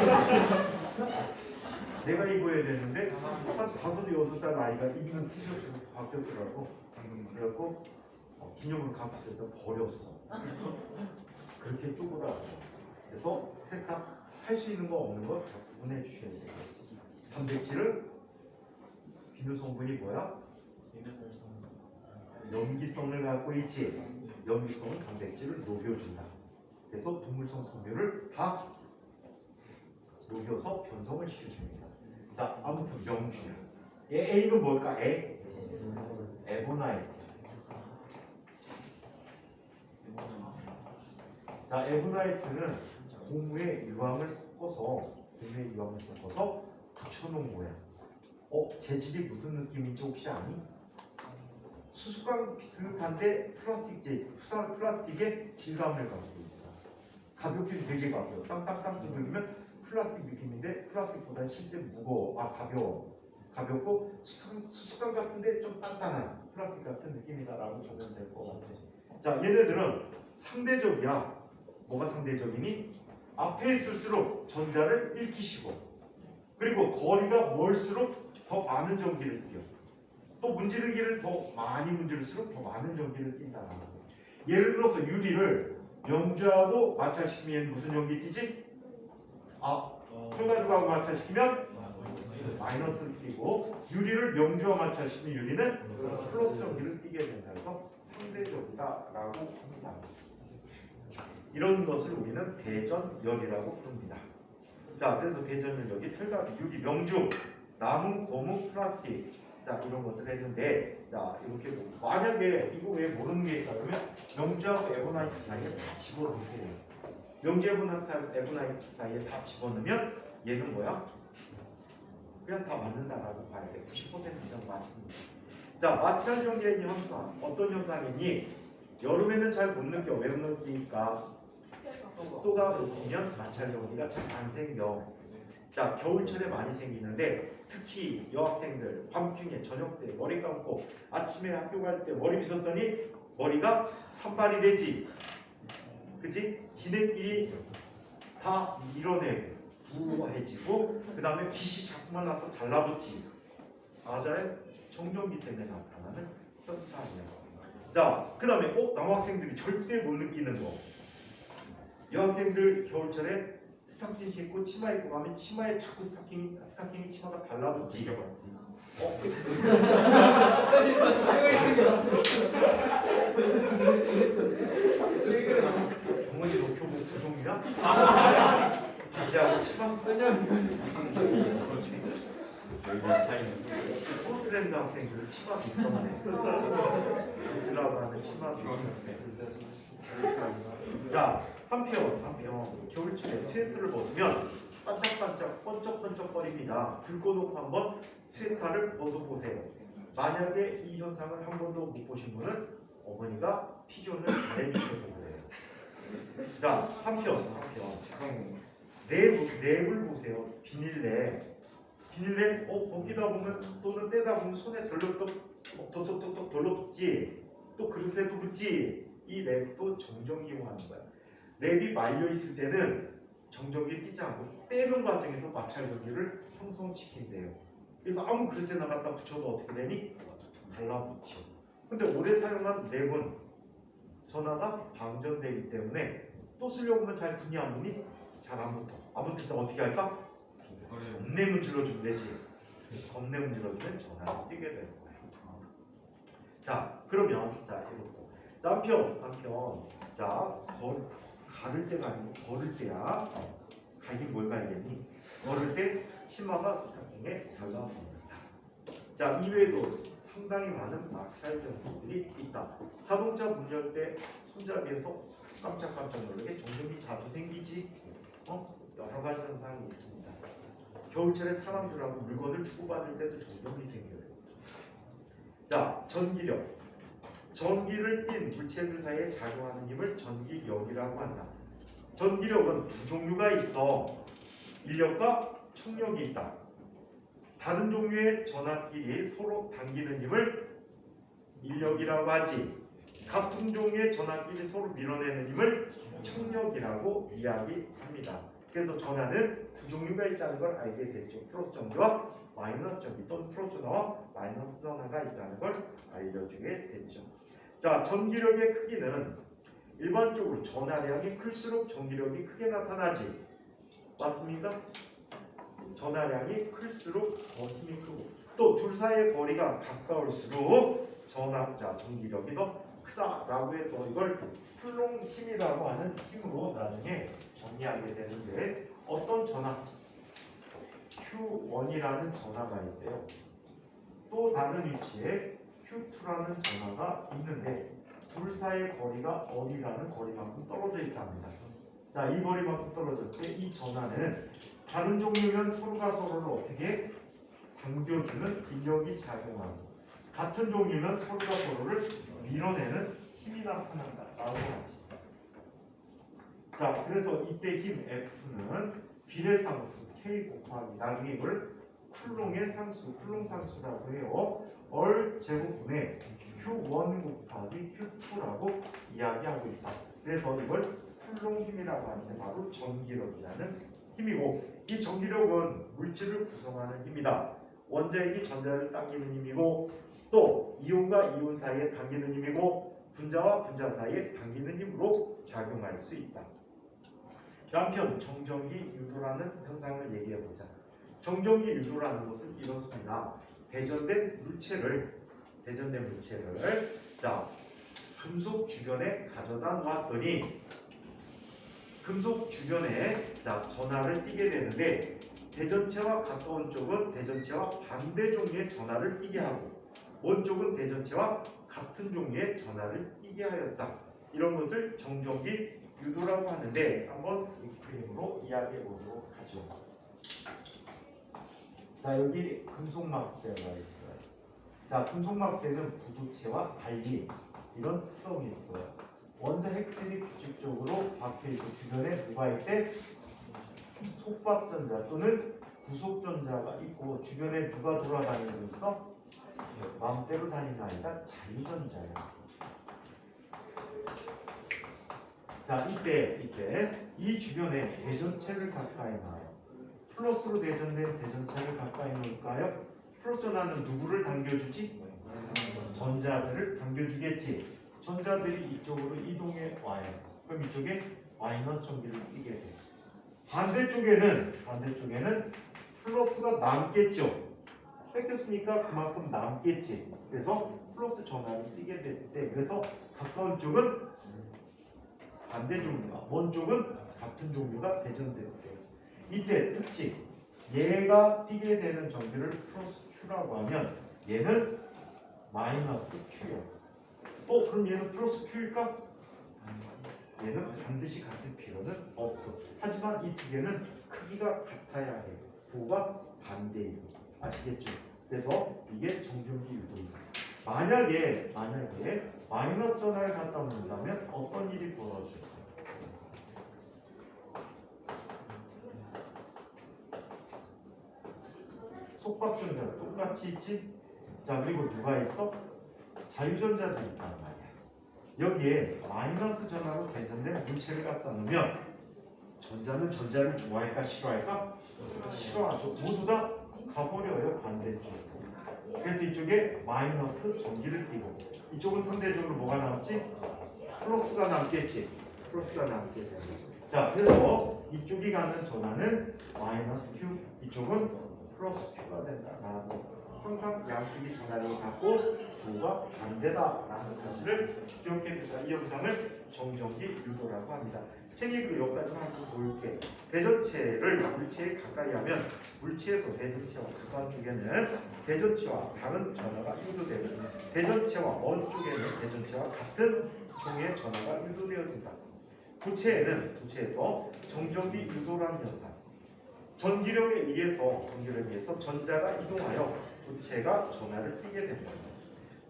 내가 입어야 되는데 한 5-6살 아이가 입는 티셔츠로 바뀌었더라고. 그래갖고 기념으로 갖고 있을 때 버렸어. 그렇게 쪼그라. 그래서 세탁할 수 있는 거 없는 거 다 구분해 주셔야 돼요. 단백질은 비누 성분이 뭐야? 염기성을 갖고 있지. 염기성은 단백질을 녹여준다. 그래서 동물성 섬유를 다 녹여서 변성을 시켜줍니다. 자, 아무튼 명주야. A는 뭘까? 에보나이트. 자, 에보나이트는 고무에 유황을 섞어서 붙여놓은 거야. 재질이 무슨 느낌인지 혹시 아니? 수수깡 비슷한데 플라스틱의 질감을 갖고 있어. 가볍긴 되게 가벼워. 땅땅땅 두들기면 플라스틱 느낌인데 플라스틱보다는 실제 무거워. 가볍고 수수깡 같은데 좀 단단한 플라스틱 같은 느낌이다라고 적으면 될 것 같아. 자, 얘네들은 상대적이야. 뭐가 상대적이니? 앞에 있을수록 전자를 잃기 쉬워. 그리고 거리가 멀수록 더 많은 전기를 띄어. 또 문지르기를 더 많이 문지를수록 더 많은 전기를 띈다는 거. 예를 들어서 유리를 영주하고 마찰시키면 무슨 전기 띄지? 털가죽하고 마찰시키면 마이너스를 띄고, 유리를 영주와 마찰시키면 유리는 플러스 전기를 띄게 된다. 해서 상대적이다라고 합니다. 이런 것을 우리는 대전열이라고 부릅니다. 자, 그래서 대전열 여기 털가죽, 유리, 명주, 나무, 고무, 플라스틱, 자, 이런 것들 했는데, 자, 이렇게 만약에 이거 왜 모르는 게 있다 그러면 명주하고 에보나이트 사이에 다 집어넣으세요. 명주 에보나이트 사이에 다 집어넣으면 얘는 뭐야? 그냥 다 맞는다라고 봐야 돼. 90% 이상 맞습니다. 자, 마찰용의 현상, 어떤 현상이니? 여름에는 잘 못 느껴. 왜 못 느끼니까? 습도가 높으면 마찰용기가 잘 안 생겨. 자, 겨울철에 많이 생기는데 특히 여학생들 밤중에 저녁 때 머리 감고 아침에 학교 갈 때 머리 빗었더니 머리가 산발이 되지. 그치? 지네끼리 다 밀어내고 부해지고 그 다음에 빛이 자꾸만 나서 달라붙지. 맞아요? 정전기 때문에 나타나는 현상이에요. 자, 그 다음에 남학생들이 절대 못 느끼는 거. 여학생들 겨울철에 스타킹 신고 치마 입고 가면 치마에 자꾸 스타킹이 치마가 달라붙지. 어머니 너 교복 부종이야? 바지하고 치마? 스코틀랜드 학생들 치마 입던데. 들어가는 치마 자, 한편 겨울철에 스웨터를 벗으면 반짝반짝 번쩍번쩍거립니다. 불 꺼놓고 한번 스웨터를 벗어보세요. 만약에 이 현상을 한 번도 못 보신 분은 어머니가 피존을 잘해주셔서 그래요. 자, 한편 랩을 보세요. 비닐랩 벗기다 보면 또는 떼다 보면 손에 톡톡톡 돌려붙지. 또 그릇에도 붙지. 이 랩도 정전기용하는 거야. 랩이 말려 있을 때는 정전기 띄지 않고 떼는 과정에서 마찰전기를 형성시킨대요. 그래서 아무 그릇에 나갔다 붙여도 어떻게 되니? 달라붙죠. 근데 오래 사용한 랩은 전하가 방전되기 때문에 또 쓰려고 하면 잘 붙니 안 붙니? 잘 안 붙어. 안 붙을 때 어떻게 할까? 겁내 문질러주면 되지. 겁내 문질러주면 전화가 뛰게 되는 거예요. 자, 그러면 이렇고. 한편 가를 때가 아니고 걸을 때야. 가긴 뭘 가야겠니? 걸을 때 치마가 스타킹에 달라붙는다. 자, 이외에도 상당히 많은 마찰 정보들이 있다. 자동차 문 열 때 손잡이에서 깜짝깜짝 놀라게 정전기 자주 생기지. 여러 가지 현상이 있습니다. 겨울철에 사람들하고 물건을 주고받을 때도 정전기 생겨요. 자, 전기력. 전기를 띤 물체들 사이에 작용하는 힘을 전기력이라고 한다. 전기력은 두 종류가 있어. 인력과 청력이 있다. 다른 종류의 전압끼리 서로 당기는 힘을 인력이라고 하지. 같은 종류의 전압끼리 서로 밀어내는 힘을 청력이라고 이야기합니다. 그래서 전하는 두 종류가 있다는 걸 알게 됐죠. 플러스 전기와 마이너스 전기 또는 플러스 전화와 마이너스 전화가 있다는 걸 알려주게 됐죠. 자, 전기력의 크기는 일반적으로 전하량이 클수록 전기력이 크게 나타나지. 맞습니까? 전하량이 클수록 더 힘이 크고 또 둘 사이의 거리가 가까울수록 전기력이 더 크다라고 해서 이걸 쿨롱 힘이라고 하는 힘으로 나중에 정리하게 되는데 어떤 전하 Q1이라는 전하가 있대요. 또 다른 위치에 Q2라는 전하가 있는데 둘 사이의 거리가 어디라는 거리만큼 떨어져 있답니다. 자, 이 거리만큼 떨어졌을 때 이 전하는 다른 종류면 서로가 서로를 어떻게 당겨주는 인력이 작용하고 같은 종류면 서로가 서로를 밀어내는 힘이 나타난다라고 하지. 자, 그래서 이때 힘 F는 비례 상수 K 곱하기 나중에 이걸 쿨롱의 상수, 쿨롱 상수라고 해요. 얼 제곱분의 Q1 곱하기 Q2라고 이야기하고 있다. 그래서 이걸 쿨롱 힘이라고 하는데 바로 전기력이라는 힘이고 이 전기력은 물질을 구성하는 힘이다. 원자핵이 전자를 당기는 힘이고 또 이온과 이온 사이에 당기는 힘이고 분자와 분자 사이에 당기는 힘으로 작용할 수 있다. 한편 정전기 유도라는 현상을 얘기해보자. 정전기 유도라는 것은 이렇습니다. 대전된 물체를 자, 금속 주변에 가져다 놓았더니 금속 주변에 전하를 띠게 되는데 대전체와 가까운 쪽은 대전체와 반대 종류의 전하를 띠게 하고 원쪽은 대전체와 같은 종류의 전하를 띠게 하였다. 이런 것을 정전기 유도라고 하는데 한번 이 그림으로 이야기해 보도록 하죠. 자, 여기 금속막대가 있어요. 자, 금속막대는 부두체와 달리 이런 특성이 있어요. 원자핵들이 규칙적으로 박혀있고 주변에 뭐가 있대? 속박전자 또는 구속전자가 있고 주변에 누가 돌아다니고 있어? 마음대로 다니는 아이가 자유전자야. 자, 이때 이 주변에 대전체를 가까이 놔요. 플러스로 대전된 대전체를 가까이 놓을까요? 플러스 전하는 누구를 당겨주지? 전자들을 당겨주겠지. 전자들이 이쪽으로 이동해 와요. 그럼 이쪽에 마이너스 전기를 띄게 돼. 반대쪽에는 플러스가 남겠죠. 뺏겼으니까 그만큼 남겠지. 그래서 플러스 전하를 띄게 될 때, 그래서 가까운 쪽은 반대 종류가, 먼 쪽은 같은 종류가 대전될 때, 이때 특징, 얘가 띄게 되는 전기를 플러스 Q라고 하면 얘는 마이너스 Q요. 그럼 얘는 플러스 Q일까? 얘는 반드시 같을 필요는 없어. 하지만 이 두 개는 크기가 같아야 해요. 부호가 반대예요. 아시겠죠? 그래서 이게 정전기 유도입니다. 만약에 마이너스 전하를 갖다 놓는다면 어떤 일이 벌어질까요? 속박전자 똑같이 있지? 자, 그리고 누가 있어? 자유전자도 있단 말이야. 여기에 마이너스 전하로 대전된 물체를 갖다 놓으면 전자는 전자를 좋아할까 싫어할까? 싫어하죠. 모두 다 가버려요, 반대쪽. 그래서 이쪽에 마이너스 전기를 띄고 이쪽은 상대적으로 뭐가 남지? 플러스가 남겠지. 플러스가 남게 되는 거죠. 자, 그래서 이쪽이 가는 전하는 마이너스 Q, 이쪽은 플러스 Q가 된다라고. 항상 양쪽이 전하력이 같고 부호가 반대다라는 사실을 기억해 두자. 이 현상을 정전기 유도라고 합니다. 책이 그 여기까지만 볼게. 대전체를 물체에 가까이 하면 물체에서 대전체와 가까운 쪽에는 대전체와 다른 전하가 유도되고 대전체와 먼 쪽에는 대전체와 같은 종의 전하가 유도되어진다. 도체에서 정전기 유도라는 현상, 전기력에 의해서 전자가 이동하여 도체가 전하를 띄게 됩니다.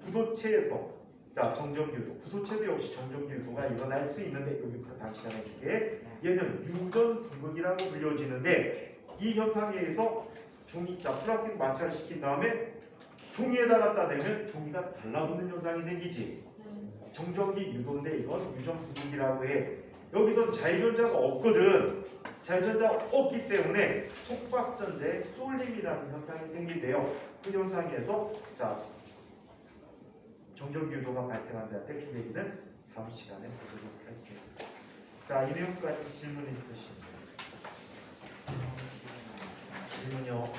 부도체에서 정전기 유도, 부도체도 역시 정전기 유도가 일어날 수 있는데 여기부터 다시 시작해줄게. 얘는 유전 부극이라고 불려지는데 이 현상에 의해서 플라스틱 마찰시킨 다음에 종이에다 갖다 대면 종이가 달라붙는 현상이 생기지. 정전기 유도인데 이건 유전 부극이라고 해. 여기서 자유전자가 없거든. 자유전자가 없기 때문에 속박전자에 쏠림이라는 현상이 생긴대요. 그 현상에서 정전기 유도가 발생한다 때 그 얘기는 다음 시간에 보도록 할게요. 이 내용까지 질문 있으시면 질문요.